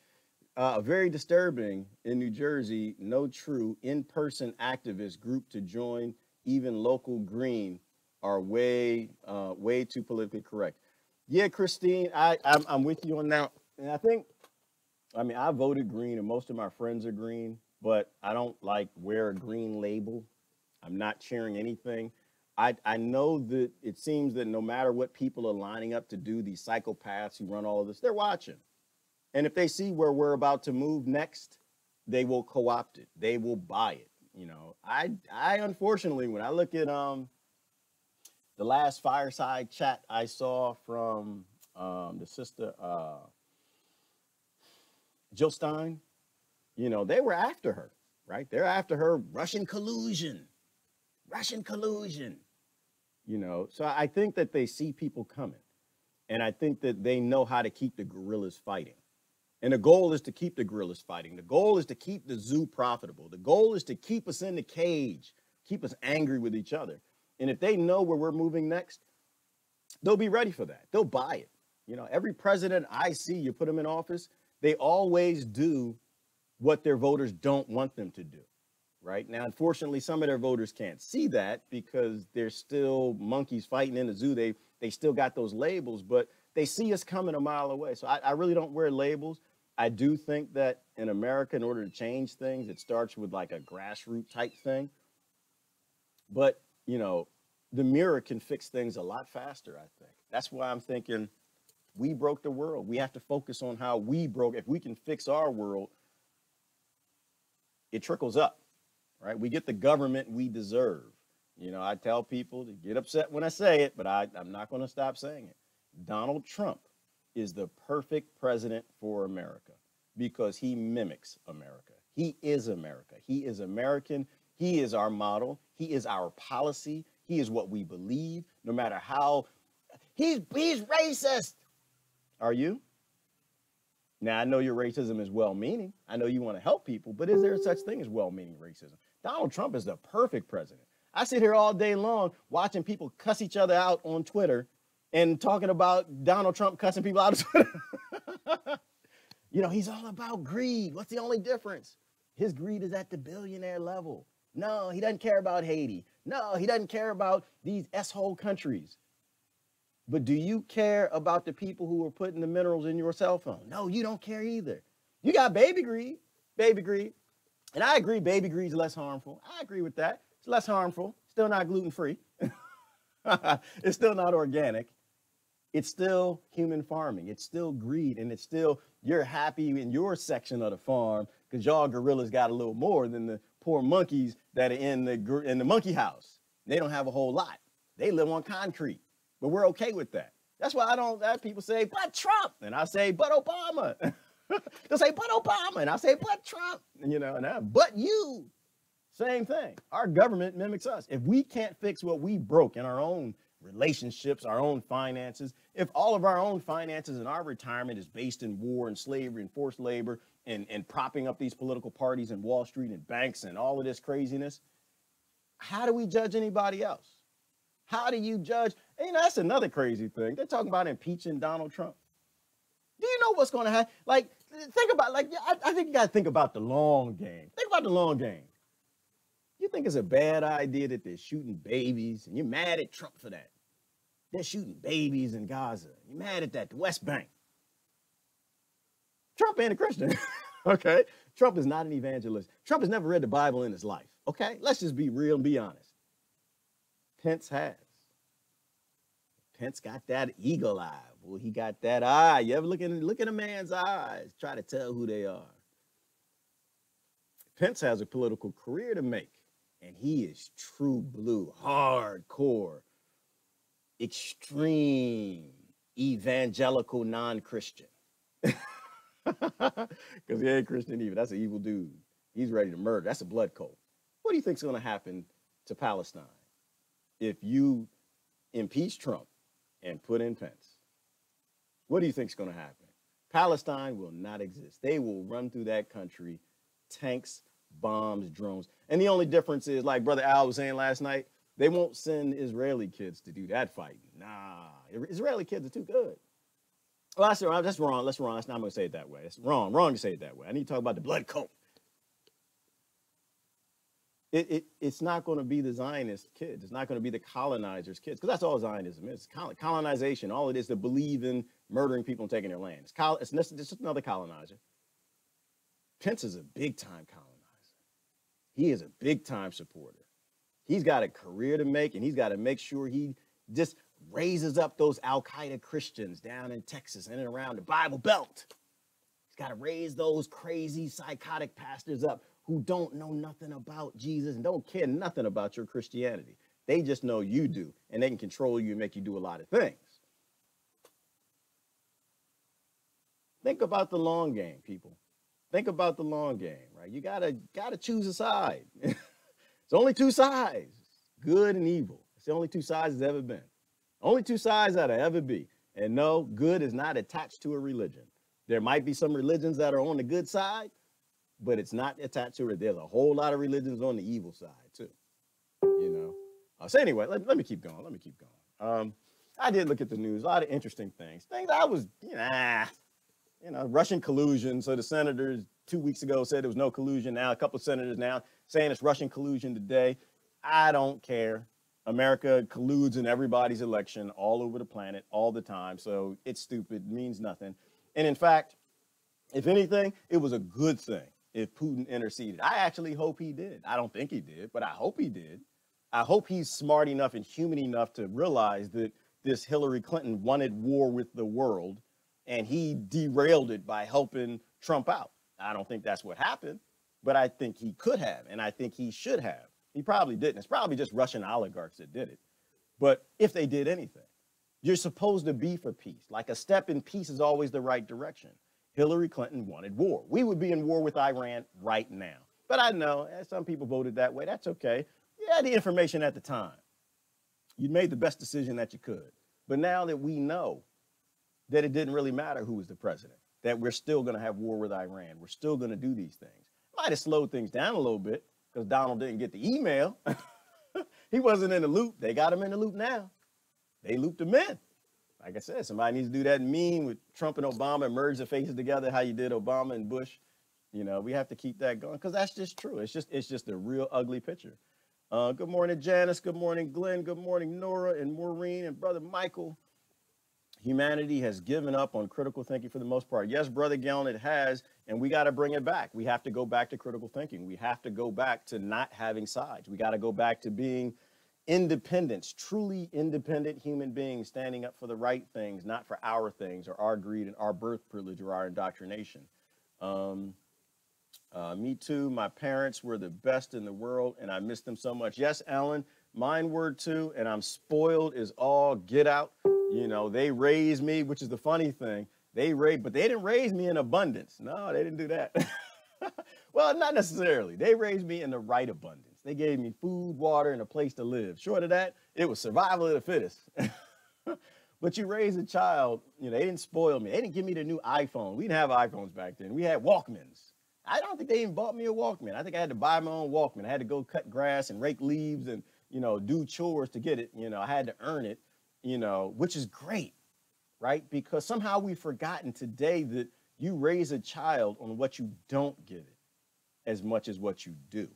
Very disturbing in New Jersey. No true in-person activist group to join. Even local green are way too politically correct. Yeah, Christine, I'm with you on that. And I voted green, and most of my friends are green, but I don't like wear a green label. I'm not cheering anything. I know that it seems that no matter what people are lining up to do, these psychopaths who run all of this, they're watching. And if they see where we're about to move next, they will co-opt it. They will buy it. You know, I unfortunately, when I look at the last fireside chat I saw from the sister Jill Stein, you know, they were after her, right? They're after her. Russian collusion. You know, so I think that they see people coming. And I think that they know how to keep the guerrillas fighting. And the goal is to keep the guerrillas fighting. The goal is to keep the zoo profitable. The goal is to keep us in the cage, keep us angry with each other. And if they know where we're moving next, they'll be ready for that. They'll buy it. You know, every president I see, you put them in office, they always do what their voters don't want them to do, right? Now, unfortunately, some of their voters can't see that because they're still monkeys fighting in the zoo. They still got those labels, but they see us coming a mile away. So I really don't wear labels. I do think that in America, in order to change things, it starts with like a grassroots type thing. But, you know, the mirror can fix things a lot faster, I think. That's why I'm thinking we broke the world. We have to focus on how we broke. If we can fix our world, it trickles up, right? We get the government we deserve. You know, I tell people to get upset when I say it, but I'm not going to stop saying it. Donald Trump is the perfect president for America. because he mimics America. He is America. He is American. He is our model. He is our policy. He is what we believe, no matter how. He's racist. Are you? Now, I know your racism is well-meaning. I know you want to help people, but is there such thing as well-meaning racism? Donald Trump is the perfect president. I sit here all day long watching people cuss each other out on Twitter and talking about Donald Trump cussing people out on Twitter. You know, he's all about greed. What's the only difference? His greed is at the billionaire level. No, he doesn't care about Haiti. No, he doesn't care about these S-hole countries. But do you care about the people who are putting the minerals in your cell phone? No, you don't care either. You got baby greed, baby greed. And I agree, baby greed is less harmful. I agree with that. It's less harmful. Still not gluten-free. It's still not organic. It's still human farming. It's still greed. And it's still, you're happy in your section of the farm because y'all gorillas got a little more than the poor monkeys that are in the monkey house. They don't have a whole lot. They live on concrete. But we're okay with that. That's why I don't have people say, but Trump. And I say, but Obama. They'll say, but Obama. And I say, but Trump. And, you know, and but you. Same thing. Our government mimics us. If we can't fix what we broke in our own relationships, our own finances, if all of our own finances and our retirement is based in war and slavery and forced labor and propping up these political parties and Wall Street and banks and all of this craziness, how do we judge anybody else? How do you judge? And, you know, that's another crazy thing. They're talking about impeaching Donald Trump. Do you know what's going to happen? Like, think about, like, I think you got to think about the long game. Think about the long game. You think it's a bad idea that they're shooting babies, and you're mad at Trump for that. They're shooting babies in Gaza. You're mad at that, the West Bank. Trump ain't a Christian, okay? Trump is not an evangelist. Trump has never read the Bible in his life, okay? Let's just be real and be honest. Pence has. Pence got that eagle eye. Well, he got that eye. You ever look at a man's eyes, try to tell who they are. Pence has a political career to make, and he is true blue, hardcore, extreme, evangelical non-Christian. Because he ain't Christian either. That's an evil dude. He's ready to murder. That's a blood cult. What do you think is going to happen to Palestine if you impeach Trump and put in Pence? What do you think is going to happen? Palestine will not exist. They will run through that country, tanks, bombs, drones. And the only difference is, like Brother Al was saying last night, they won't send Israeli kids to do that fighting. Nah, Israeli kids are too good. Well, that's wrong. That's wrong. That's wrong. That's not, I'm going to say it that way. It's wrong. Wrong to say it that way. I need to talk about the blood cult. It's not going to be the Zionist kids. It's not going to be the colonizers' kids, because that's all Zionism is. Colonization. All it is to believe in murdering people and taking their land. It's just another colonizer. Pence is a big-time colonizer. He is a big-time supporter. He's got a career to make, and he's got to make sure he just raises up those Al-Qaeda Christians down in Texas and around the Bible Belt. He's got to raise those crazy, psychotic pastors up who don't know nothing about Jesus and don't care nothing about your Christianity. They just know you do, and they can control you and make you do a lot of things. Think about the long game, people. Think about the long game, right? You gotta choose a side. It's only two sides, good and evil. It's the only two sides there's ever been. Only two sides that'll ever be. And no, good is not attached to a religion. There might be some religions that are on the good side, but it's not attached to it. There's a whole lot of religions on the evil side too, you know? So anyway, let me keep going. Let me keep going. I did look at the news, a lot of interesting things. Things I was, Russian collusion. So the senators 2 weeks ago said there was no collusion. Now a couple of senators now saying it's Russian collusion today. I don't care. America colludes in everybody's election all over the planet all the time. So it's stupid, means nothing. And in fact, if anything, it was a good thing if Putin interceded. I actually hope he did. I don't think he did, but I hope he did. I hope he's smart enough and human enough to realize that this Hillary Clinton wanted war with the world, and he derailed it by helping Trump out. I don't think that's what happened, but I think he could have, and I think he should have. He probably didn't. It's probably just Russian oligarchs that did it. But if they did anything, you're supposed to be for peace. Like a step in peace is always the right direction. Hillary Clinton wanted war. We would be in war with Iran right now. But I know some people voted that way. That's okay. You had the information at the time. You made the best decision that you could. But now that we know that it didn't really matter who was the president, that we're still going to have war with Iran, we're still going to do these things. Might have slowed things down a little bit because Donald didn't get the email. He wasn't in the loop. They got him in the loop now. They looped him in. Like I said, somebody needs to do that meme with Trump and Obama and merge the faces together, how you did Obama and Bush. You know, we have to keep that going because that's just true. It's just a real ugly picture. Good morning, Janice. Good morning, Glenn. Good morning, Nora and Maureen and Brother Michael. Humanity has given up on critical thinking for the most part. Yes, Brother Gallon, it has, and we got to bring it back. We have to go back to critical thinking. We have to go back to not having sides. We got to go back to being independents, truly independent human beings standing up for the right things, not for our things or our greed and our birth privilege or our indoctrination. Me too. My parents were the best in the world, and I miss them so much. Yes, Ellen, mine were too, and I'm spoiled as all get out. You know, they raised me, which is the funny thing. But they didn't raise me in abundance. No, they didn't do that. Well, not necessarily. They raised me in the right abundance. They gave me food, water, and a place to live. Short of that, it was survival of the fittest. But you raise a child, you know, they didn't spoil me. They didn't give me the new iPhone. We didn't have iPhones back then. We had Walkmans. I don't think they even bought me a Walkman. I think I had to buy my own Walkman. I had to go cut grass and rake leaves and, you know, do chores to get it. You know, I had to earn it, you know, which is great, right? Because somehow we've forgotten today that you raise a child on what you don't give it as much as what you do.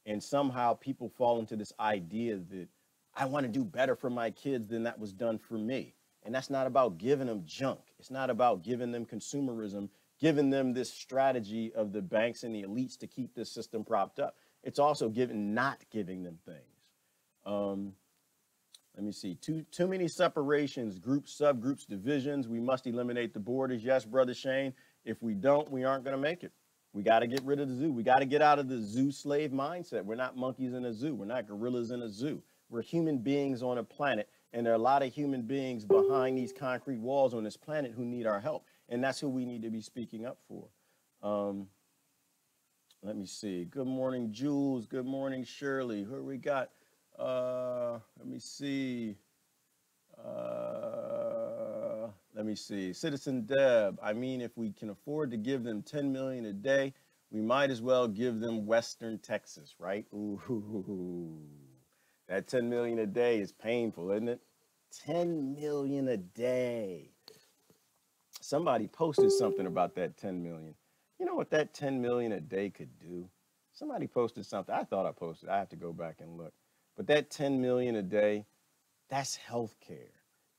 And somehow people fall into this idea that I want to do better for my kids than that was done for me. And that's not about giving them junk. It's not about giving them consumerism, giving them this strategy of the banks and the elites to keep this system propped up. It's also not giving them things. Let me see, too many separations, groups, subgroups, divisions. We must eliminate the borders. Yes, Brother Shane, if we don't, we aren't going to make it. We got to get rid of the zoo. We got to get out of the zoo slave mindset. We're not monkeys in a zoo. We're not gorillas in a zoo. We're human beings on a planet, and there are a lot of human beings behind these concrete walls on this planet who need our help, and that's who we need to be speaking up for. Let me see. Good morning, Jules. Good morning, Shirley. Who we got? Let me see. Let me see. Citizen Deb. I mean, if we can afford to give them 10 million a day, we might as well give them Western Texas, right? Ooh, that 10 million a day is painful, isn't it? 10 million a day. Somebody posted something about that 10 million. You know what that 10 million a day could do? Somebody posted something. I thought I posted. I have to go back and look. But that 10 million a day, that's health care.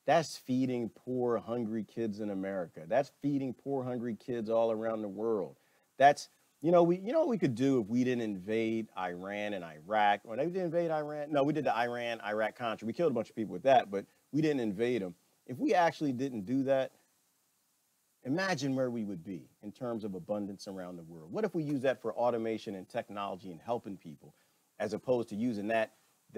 That's feeding poor, hungry kids in America. That's feeding poor, hungry kids all around the world. That's, you know what we could do if we didn't invade Iran and Iraq. Or they didn't invade Iran. No, we did the Iran-Iraq Contra. We killed a bunch of people with that, but we didn't invade them. If we actually didn't do that, imagine where we would be in terms of abundance around the world. What if we use that for automation and technology and helping people, as opposed to using that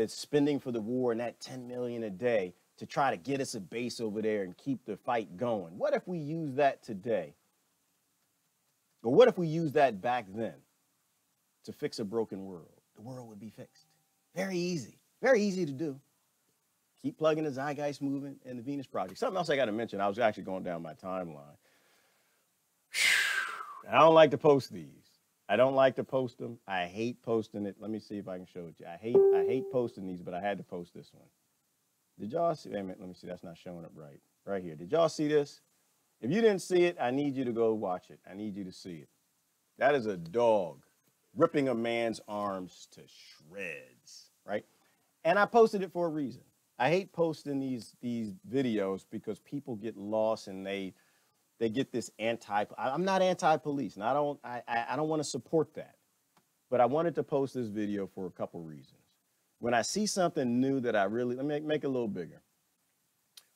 spending for the war and that 10 million a day to try to get us a base over there and keep the fight going? What if we use that today? Or what if we use that back then to fix a broken world? The world would be fixed. Very easy to do. Keep plugging the Zeitgeist movement and the Venus Project. Something else I got to mention, I was actually going down my timeline. I don't like to post these. I don't like to post them. I hate posting it. Let me see if I can show it to you. I hate posting these, but I had to post this one. Did y'all see? Wait a minute, let me see. That's not showing up right. Right here. Did y'all see this? If you didn't see it, I need you to go watch it. I need you to see it. That is a dog ripping a man's arms to shreds, right? And I posted it for a reason. I hate posting these videos because people get lost and they get this I'm not anti-police, and I don't want to support that. But I wanted to post this video for a couple reasons. When I see something new that I really, let me make it a little bigger.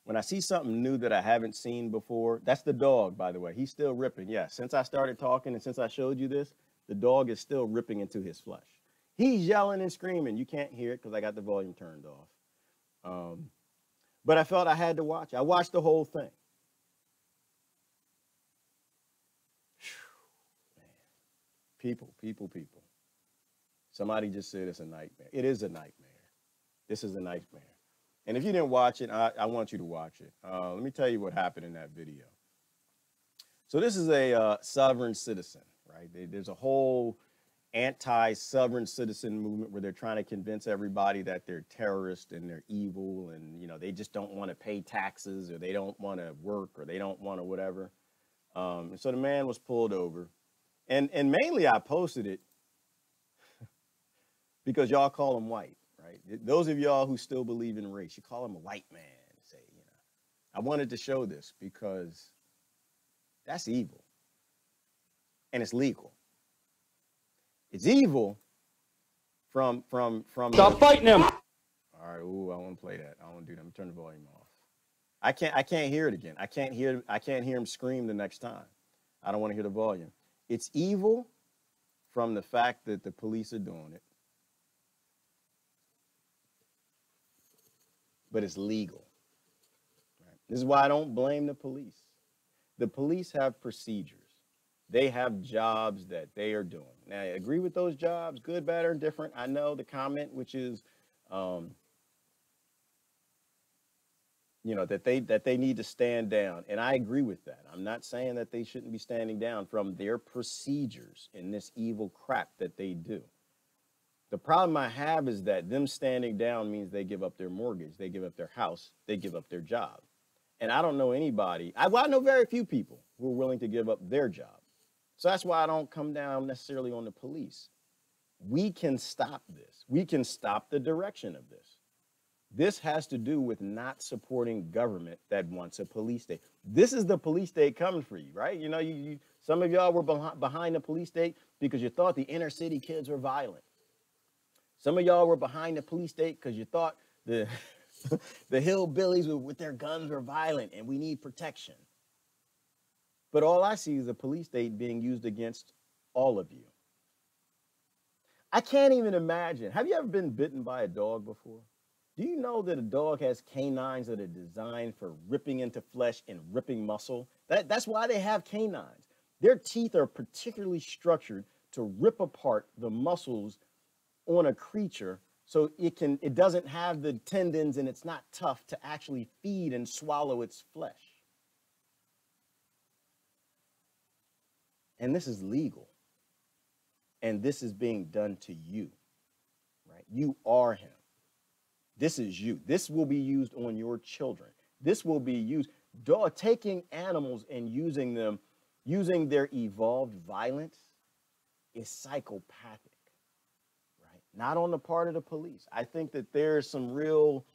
When I see something new that I haven't seen before, that's the dog, by the way. He's still ripping. Yeah, since I started talking and since I showed you this, the dog is still ripping into his flesh. He's yelling and screaming. You can't hear it because I got the volume turned off. But I felt I had to watch. I watched the whole thing. People. Somebody just said it's a nightmare. It is a nightmare. This is a nightmare. And if you didn't watch it, I want you to watch it. Let me tell you what happened in that video. So this is a sovereign citizen, right? There's a whole anti-sovereign citizen movement where they're trying to convince everybody that they're terrorists and they're evil and, you know, they just don't want to pay taxes or they don't want to work or they don't want to whatever. And so the man was pulled over. And mainly I posted it because y'all call him white, right? Those of y'all who still believe in race, you call him a white man. Say, you know, I wanted to show this because that's evil and it's legal. It's evil from. Stop fighting him. All right, ooh, I want to play that. I don't want to do that. Let me turn the volume off. I can't hear it again. I can't hear him scream the next time. I don't want to hear the volume. It's evil from the fact that the police are doing it. But it's legal. Right? This is why I don't blame the police. The police have procedures. They have jobs that they are doing. Now, I agree with those jobs, good, bad, or indifferent. I know the comment, which is, you know, that they need to stand down. And I agree with that. I'm not saying that they shouldn't be standing down from their procedures in this evil crap that they do. The problem I have is that them standing down means they give up their mortgage, they give up their house, they give up their job. And I don't know anybody, I know very few people who are willing to give up their job. So that's why I don't come down necessarily on the police. We can stop this. We can stop the direction of this. This has to do with not supporting government that wants a police state. This is the police state coming for you, right? You know, some of y'all were behind the police state because you thought the inner city kids were violent. Some of y'all were behind the police state because you thought the hillbillies with their guns were violent and we need protection. But all I see is a police state being used against all of you. I can't even imagine. Have you ever been bitten by a dog before? Do you know that a dog has canines that are designed for ripping into flesh and ripping muscle? That's why they have canines. Their teeth are particularly structured to rip apart the muscles on a creature so it doesn't have the tendons and it's not tough to actually feed and swallow its flesh. And this is legal. And this is being done to you, right? You are him. This is you. This will be used on your children. This will be used, taking animals and using their evolved violence is psychopathic, right? Not on the part of the police. I think that there's some real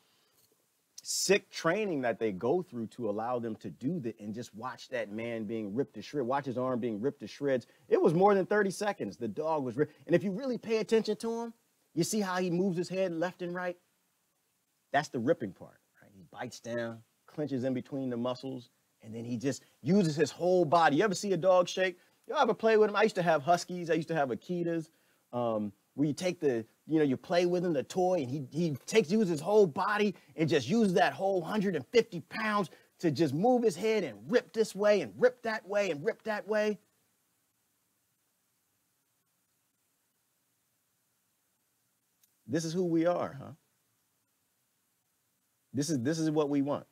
sick training that they go through to allow them to do that and just watch that man being ripped to shreds, watch his arm being ripped to shreds. It was more than 30 seconds. The dog was ripped. And if you really pay attention to him, you see how he moves his head left and right? That's the ripping part, right? He bites down, clenches in between the muscles, and then he just uses his whole body. You ever see a dog shake? You ever play with him? I used to have huskies. I used to have Akitas. Where you take you play with him, the toy, and he uses his whole body and just uses that whole 150 pounds to just move his head and rip this way and rip that way and rip that way. This is who we are, huh? This is what we want.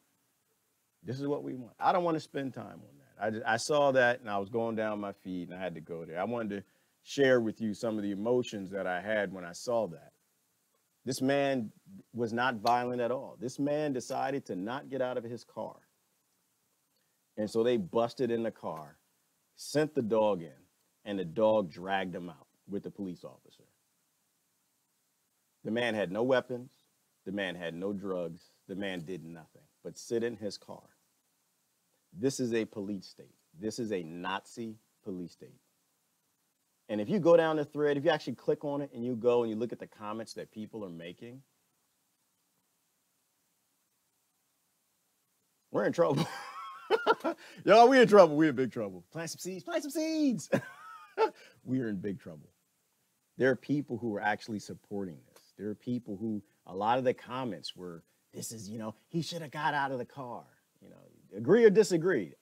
This is what we want. I don't want to spend time on that. I saw that and I was going down my feed and I had to go there. I wanted to share with you some of the emotions that I had when I saw that. This man was not violent at all. This man decided to not get out of his car. And so they busted in the car, sent the dog in, and the dog dragged him out with the police officer. The man had no weapons. The man had no drugs. The man did nothing but sit in his car. This is a police state. This is a Nazi police state. And if you go down the thread, if you actually click on it and you go and you look at the comments that people are making, we're in trouble. Y'all, we're in trouble. We're in big trouble. Plant some seeds. Plant some seeds. We're in big trouble. There are people who are actually supporting this. There are people who, a lot of the comments were, this is, he should have got out of the car. Agree or disagree.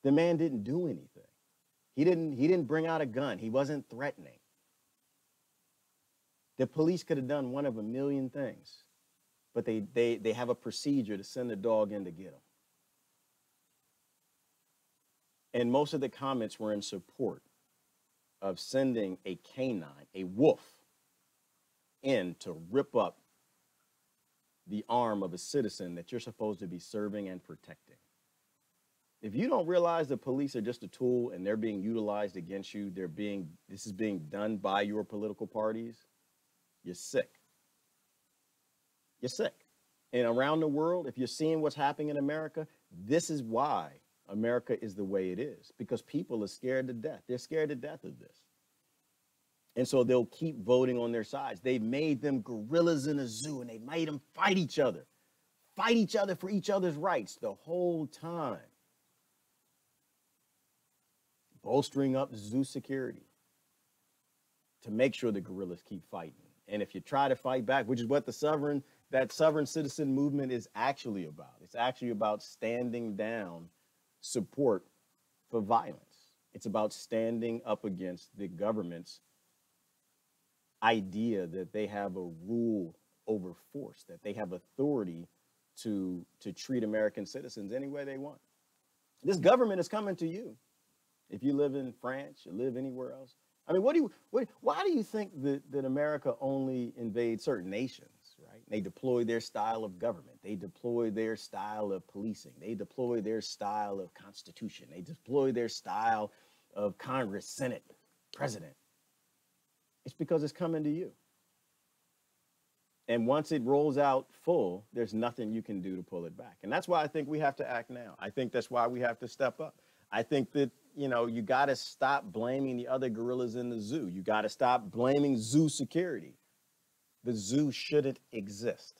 The man didn't do anything. He didn't bring out a gun. He wasn't threatening. The police could have done one of a million things, but they have a procedure to send the dog in to get him. And most of the comments were in support of sending a canine, a wolf, in to rip up the arm of a citizen that you're supposed to be serving and protecting. If you don't realize the police are just a tool and they're being utilized against you, this is being done by your political parties, you're sick. You're sick. And around the world, if you're seeing what's happening in America, this is why America is the way it is, because people are scared to death. They're scared to death of this. And so they'll keep voting on their sides. They made them gorillas in a zoo, and they made them fight each other for each other's rights the whole time, bolstering up zoo security to make sure the gorillas keep fighting. And if you try to fight back, which is what that sovereign citizen movement is actually about. It's actually about standing down support for violence. It's about standing up against the government's idea that they have a rule over force, that they have authority to treat American citizens any way they want. This government is coming to you. If you live in France, you live anywhere else. I mean, why do you think that America only invades certain nations, right? They deploy their style of government. They deploy their style of policing. They deploy their style of constitution. They deploy their style of Congress, Senate, president. It's because it's coming to you. And once it rolls out full, there's nothing you can do to pull it back. And that's why I think we have to act now. I think that's why we have to step up. I think that, you got to stop blaming the other gorillas in the zoo. You got to stop blaming zoo security. The zoo shouldn't exist.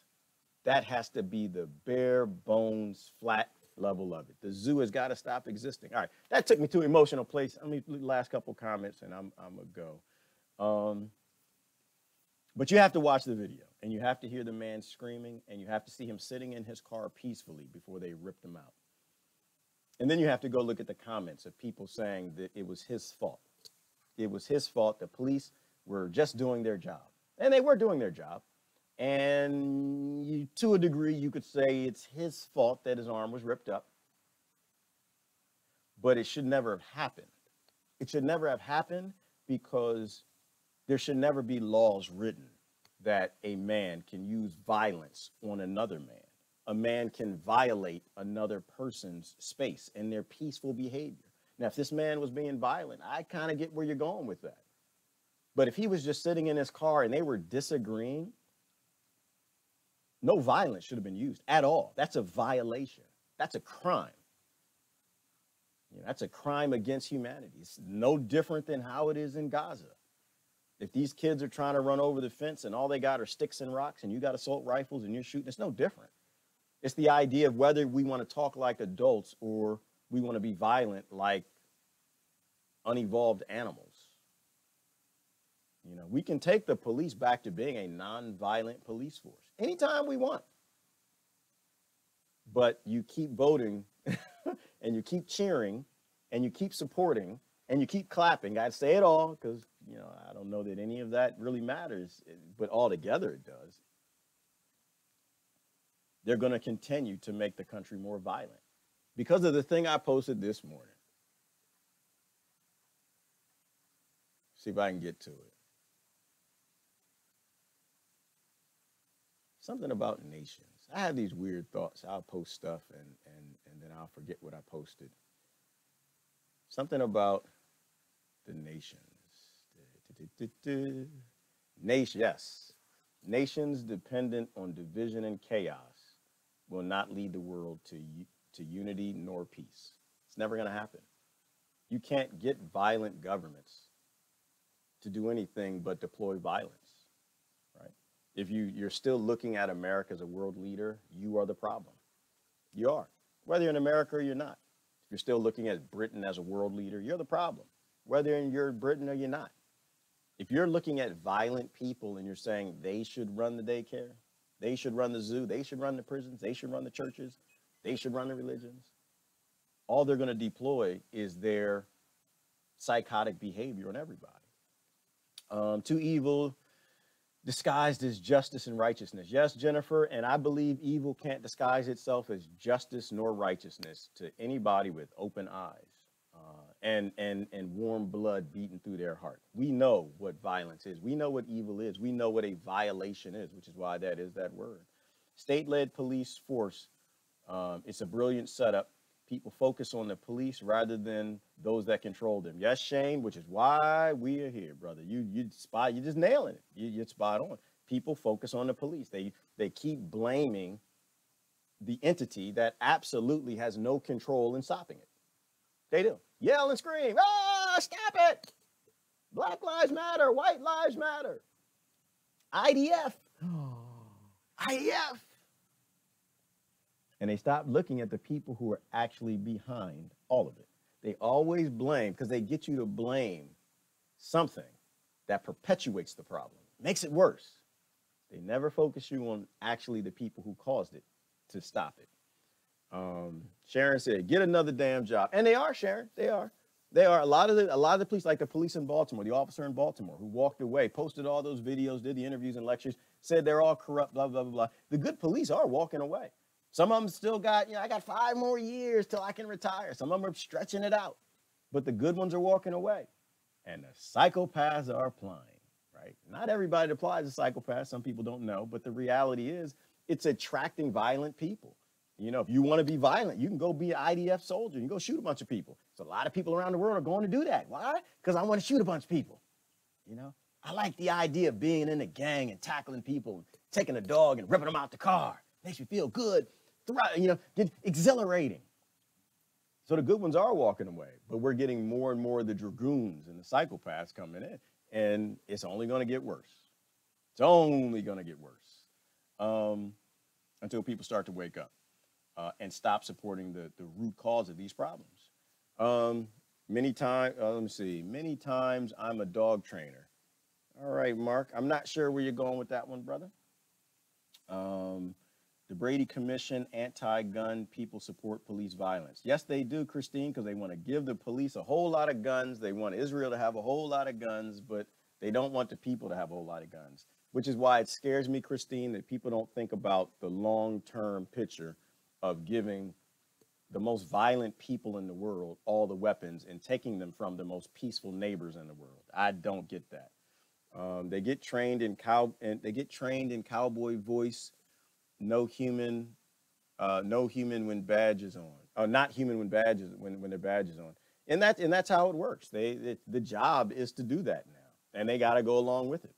That has to be the bare bones, flat level of it. The zoo has got to stop existing. All right, that took me to an emotional place. Last couple comments, and I'm gonna go. But you have to watch the video, and you have to hear the man screaming, and you have to see him sitting in his car peacefully before they ripped him out. And then you have to go look at the comments of people saying that it was his fault. It was his fault. The police were just doing their job. And they were doing their job. And to a degree, you could say it's his fault that his arm was ripped up. But it should never have happened. It should never have happened because there should never be laws written that a man can use violence on another man. A man can violate another person's space and their peaceful behavior. Now, if this man was being violent, I kind of get where you're going with that. But if he was just sitting in his car and they were disagreeing, no violence should have been used at all. That's a violation. That's a crime. That's a crime against humanity. It's no different than how it is in Gaza. If these kids are trying to run over the fence and all they got are sticks and rocks and you got assault rifles and you're shooting, it's no different. It's the idea of whether we want to talk like adults or we want to be violent like unevolved animals. We can take the police back to being a non-violent police force anytime we want. But you keep voting and you keep cheering and you keep supporting and you keep clapping. I'd say it all because, I don't know that any of that really matters, but altogether it does. They're going to continue to make the country more violent because of the thing I posted this morning. See if I can get to it. Something about nations. I have these weird thoughts. I'll post stuff and then I'll forget what I posted. Something about the nations. Yes. Nations dependent on division and chaos will not lead the world to unity nor peace. It's never going to happen. You can't get violent governments to do anything but deploy violence, right? If you're still looking at America as a world leader, you are the problem. You are. Whether you're in America or you're not. If you're still looking at Britain as a world leader, you're the problem. Whether you're in Britain or you're not. If you're looking at violent people and you're saying they should run the daycare, they should run the zoo, they should run the prisons, they should run the churches, they should run the religions, all they're going to deploy is their psychotic behavior on everybody. Too evil disguised as justice and righteousness. Yes, Jennifer, and I believe evil can't disguise itself as justice nor righteousness to anybody with open eyes and warm blood beating through their heart. We know what violence is. We know what evil is. We know what a violation is, which is why that is that word. State-led police force, it's a brilliant setup. People focus on the police rather than those that control them. Yes, Shane, which is why we are here, brother. You're just nailing it. You're spot on. People focus on the police. They keep blaming the entity that absolutely has no control in stopping it. They do. Yell and scream, ah, stop it. Black lives matter, white lives matter. IDF. IDF. And they stop looking at the people who are actually behind all of it. They always blame, because they get you to blame something that perpetuates the problem, makes it worse. They never focus you on actually the people who caused it to stop it. Sharon said, get another damn job. And they are, Sharon, they are. They are. A lot of the police, like the police in Baltimore, the officer in Baltimore who walked away, posted all those videos, did the interviews and lectures, said they're all corrupt, blah, blah, blah, blah. The good police are walking away. Some of them still got, I got 5 more years till I can retire. Some of them are stretching it out. But the good ones are walking away. And the psychopaths are applying, right? Not everybody that applies is a psychopath. Some people don't know. But the reality is it's attracting violent people. If you want to be violent, you can go be an IDF soldier. You can go shoot a bunch of people. So a lot of people around the world are going to do that. Why? Because I want to shoot a bunch of people. I like the idea of being in a gang and tackling people, taking a dog and ripping them out the car. Makes me feel good. Get exhilarating. So the good ones are walking away, but we're getting more and more of the dragoons and the psychopaths coming in, and it's only going to get worse. It's only going to get worse until people start to wake up and stop supporting the root cause of these problems. Many times I'm a dog trainer. All right, Mark, I'm not sure where you're going with that one, brother. The Brady Commission, anti-gun people support police violence. Yes, they do, Christine, because they want to give the police a whole lot of guns. They want Israel to have a whole lot of guns, but they don't want the people to have a whole lot of guns, which is why it scares me, Christine, that people don't think about the long-term picture of giving the most violent people in the world all the weapons and taking them from the most peaceful neighbors in the world. I don't get that. They get trained in cowboy voice. No human when badge is on. Not human when their badge is on. And that's how it works. The job is to do that now, and they got to go along with it.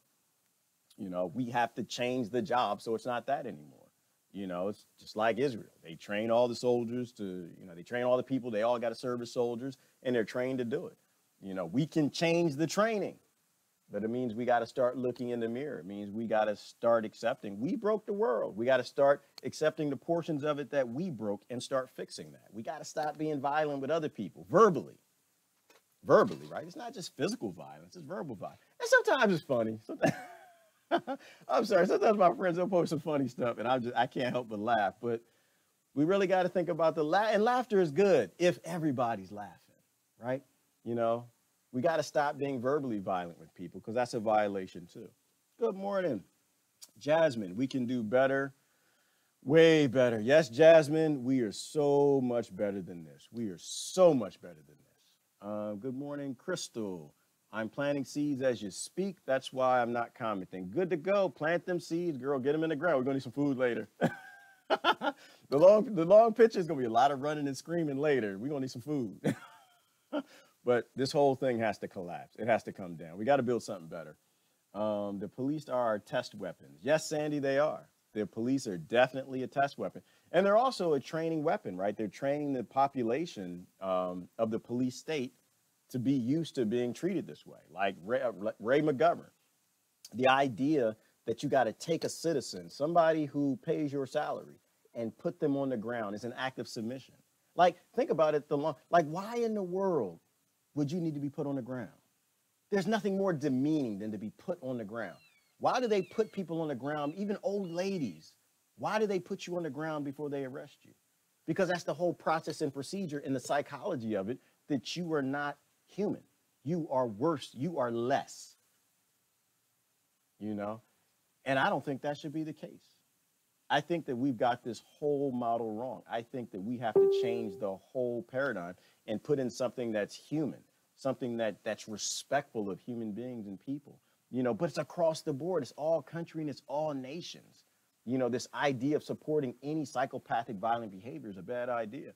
We have to change the job so it's not that anymore. It's just like Israel. They train all the soldiers they train all the people. They all got to serve as soldiers, and they're trained to do it. We can change the training. But it means we got to start looking in the mirror. It means we got to start accepting. We broke the world. We got to start accepting the portions of it that we broke and start fixing that. We got to stop being violent with other people, verbally, right? It's not just physical violence, it's verbal violence. And sometimes it's funny. I'm sorry, sometimes my friends will post some funny stuff and I can't help but laugh. But we really got to think about and laughter is good if everybody's laughing, right? We got to stop being verbally violent with people because that's a violation too. Good morning, Jasmine. We can do better, way better. Yes, Jasmine, we are so much better than this. We are so much better than this. Good morning, Crystal. I'm planting seeds as you speak. That's why I'm not commenting. Good to go. Plant them seeds, girl. Get them in the ground. We're going to need some food later. The long picture is going to be a lot of running and screaming later. We're going to need some food. But this whole thing has to collapse. It has to come down. We got to build something better. The police are our test weapons. Yes, Sandy, they are. The police are definitely a test weapon. And they're also a training weapon, right? They're training the population of the police state to be used to being treated this way. Like Ray McGovern. The idea that you got to take a citizen, somebody who pays your salary, and put them on the ground is an act of submission. Like, think about it. Why in the world would you need to be put on the ground? There's nothing more demeaning than to be put on the ground. Why do they put people on the ground, even old ladies? Why do they put you on the ground before they arrest you? Because that's the whole process and procedure in the psychology of it, that you are not human. You are worse. You are less, you know? And I don't think that should be the case. I think that we've got this whole model wrong. I think that we have to change the whole paradigm and put in something that's human, something that's respectful of human beings and people, you know, but it's across the board. It's all country and it's all nations. You know, this idea of supporting any psychopathic violent behavior is a bad idea.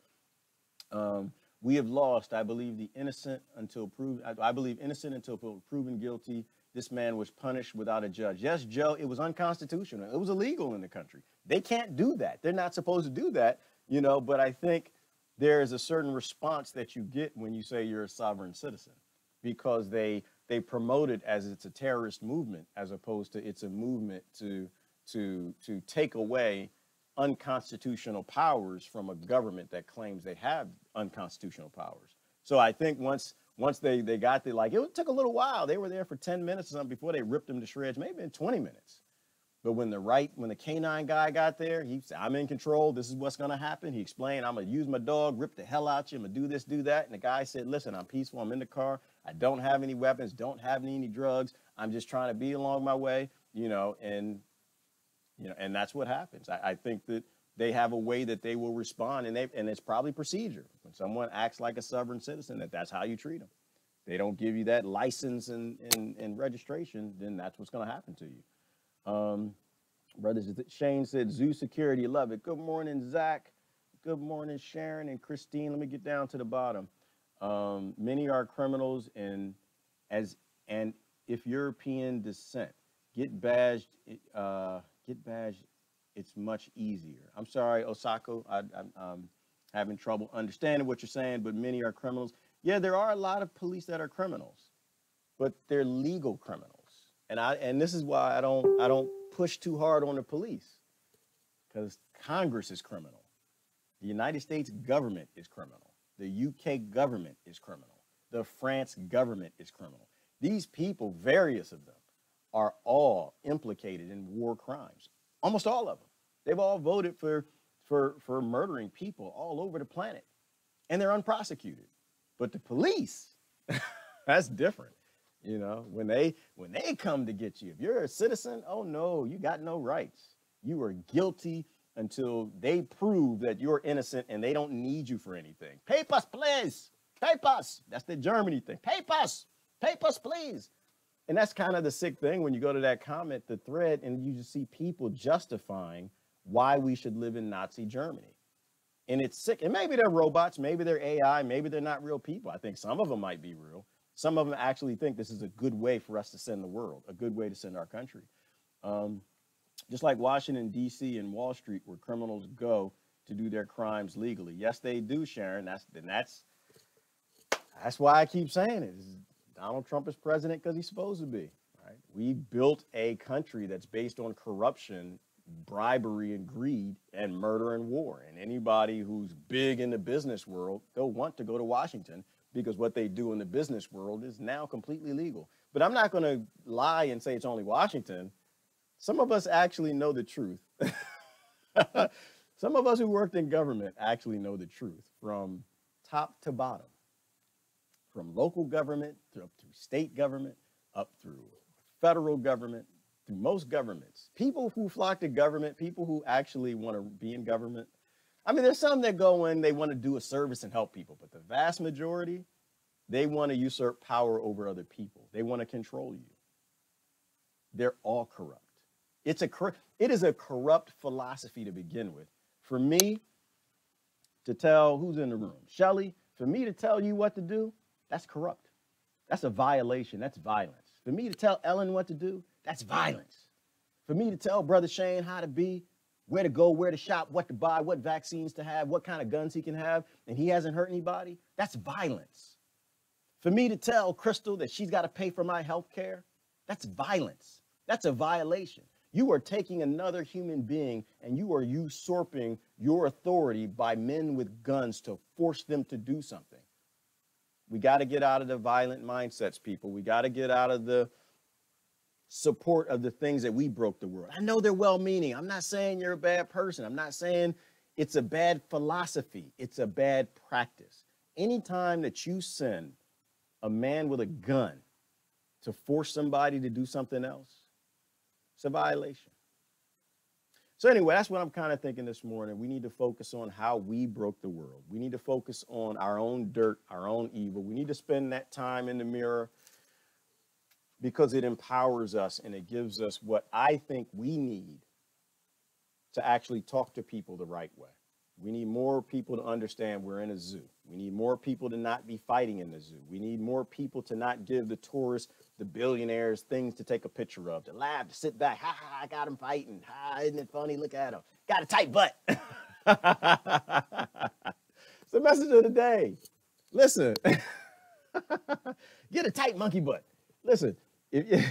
We have lost, I believe, the innocent until proven, I believe innocent until proven guilty. This man was punished without a judge. Yes, Joe, it was unconstitutional. It was illegal in the country. They can't do that. They're not supposed to do that, you know, but I think there is a certain response that you get when you say you're a sovereign citizen, because they promote it as it's a terrorist movement, as opposed to it's a movement to take away unconstitutional powers from a government that claims they have unconstitutional powers. So I think once they got there, like, it took a little while. They were there for 10 minutes or something before they ripped them to shreds, maybe in 20 minutes. But when the canine guy got there, he said, I'm in control. This is what's going to happen. He explained, I'm going to use my dog, rip the hell out you. I'm going to do this, do that. And the guy said, listen, I'm peaceful. I'm in the car. I don't have any weapons, don't have any drugs. I'm just trying to be along my way, and that's what happens. I think that they have a way that they will respond, and it's probably procedure. When someone acts like a sovereign citizen, that's how you treat them. They don't give you that license and registration, then that's what's going to happen to you. Brothers, Shane said, zoo security, love it. Good morning, Zach. Good morning, Sharon and Christine. Let me get down to the bottom. Many are criminals, and if European descent, get badged. It's much easier. I'm sorry, Osako. I'm having trouble understanding what you're saying, but many are criminals. Yeah, there are a lot of police that are criminals, but they're legal criminals. And this is why I don't push too hard on the police, because Congress is criminal. The United States government is criminal. The UK government is criminal. The France government is criminal. These people, various of them, are all implicated in war crimes. Almost all of them. They've all voted for murdering people all over the planet, and they're unprosecuted. But the police, that's different. When they come to get you, if you're a citizen, oh no, you got no rights. You are guilty until they prove that you're innocent and they don't need you for anything. Papers, please. Papers. That's the Germany thing. Papers. Papers, please. And that's kind of the sick thing when you go to that comment, the thread, and you just see people justifying why we should live in Nazi Germany. And it's sick. And maybe they're robots, maybe they're AI, maybe they're not real people. I think some of them might be real. Some of them actually think this is a good way for us to send the world, a good way to send our country. Just like Washington, D.C. and Wall Street, where criminals go to do their crimes legally. Yes, they do, Sharon. That's why I keep saying it. Donald Trump is president because he's supposed to be. Right? We built a country that's based on corruption, bribery and greed, and murder and war. And anybody who's big in the business world, they'll want to go to Washington, because what they do in the business world is now completely legal. But I'm not going to lie and say it's only Washington. Some of us actually know the truth. Some of us who worked in government actually know the truth from top to bottom, from local government up through state government, up through federal government, through most governments. People who flock to government, people who actually want to be in government. I mean, there's some that go in, they want to do a service and help people, but the vast majority, they want to usurp power over other people. They want to control you. They're all corrupt. It is a corrupt philosophy to begin with. For me to tell, who's in the room? Shelly, for me to tell you what to do, that's corrupt. That's a violation. That's violence. For me to tell Ellen what to do, that's violence. For me to tell Brother Shane how to be, where to go, where to shop, what to buy, what vaccines to have, what kind of guns he can have, and he hasn't hurt anybody, that's violence. For me to tell Crystal that she's got to pay for my health care, that's violence. That's a violation. You are taking another human being and you are usurping your authority by men with guns to force them to do something. We got to get out of the violent mindsets, people. We got to get out of the support of the things that we broke the world. I know they're well-meaning. I'm not saying you're a bad person. I'm not saying it's a bad philosophy. It's a bad practice. Anytime that you send a man with a gun to force somebody to do something else, it's a violation. So anyway, that's what I'm kind of thinking this morning. We need to focus on how we broke the world. We need to focus on our own dirt, our own evil. We need to spend that time in the mirror because it empowers us and it gives us what I think we need to actually talk to people the right way. We need more people to understand we're in a zoo. We need more people to not be fighting in the zoo. We need more people to not give the tourists, the billionaires, things to take a picture of, to laugh, to sit back. Ha, ha, I got him fighting. Ha, isn't it funny? Look at him. Got a tight butt. It's the message of the day. Listen, get a tight monkey butt. Listen, we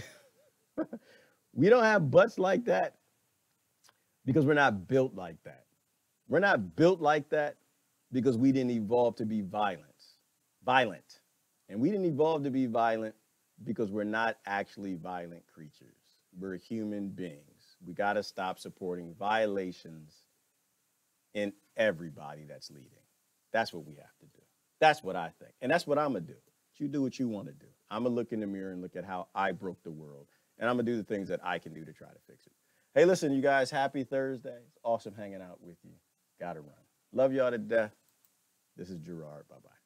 don't have butts like that because we're not built like that. We're not built like that because we didn't evolve to be violent. And we didn't evolve to be violent because we're not actually violent creatures. We're human beings. We got to stop supporting violations in everybody that's leading. That's what we have to do. That's what I think. And that's what I'm going to do. You do what you want to do. I'm going to look in the mirror and look at how I broke the world. And I'm going to do the things that I can do to try to fix it. Hey, listen, you guys, happy Thursday. It's awesome hanging out with you. Gotta run. Love y'all to death. This is Gerard. Bye-bye.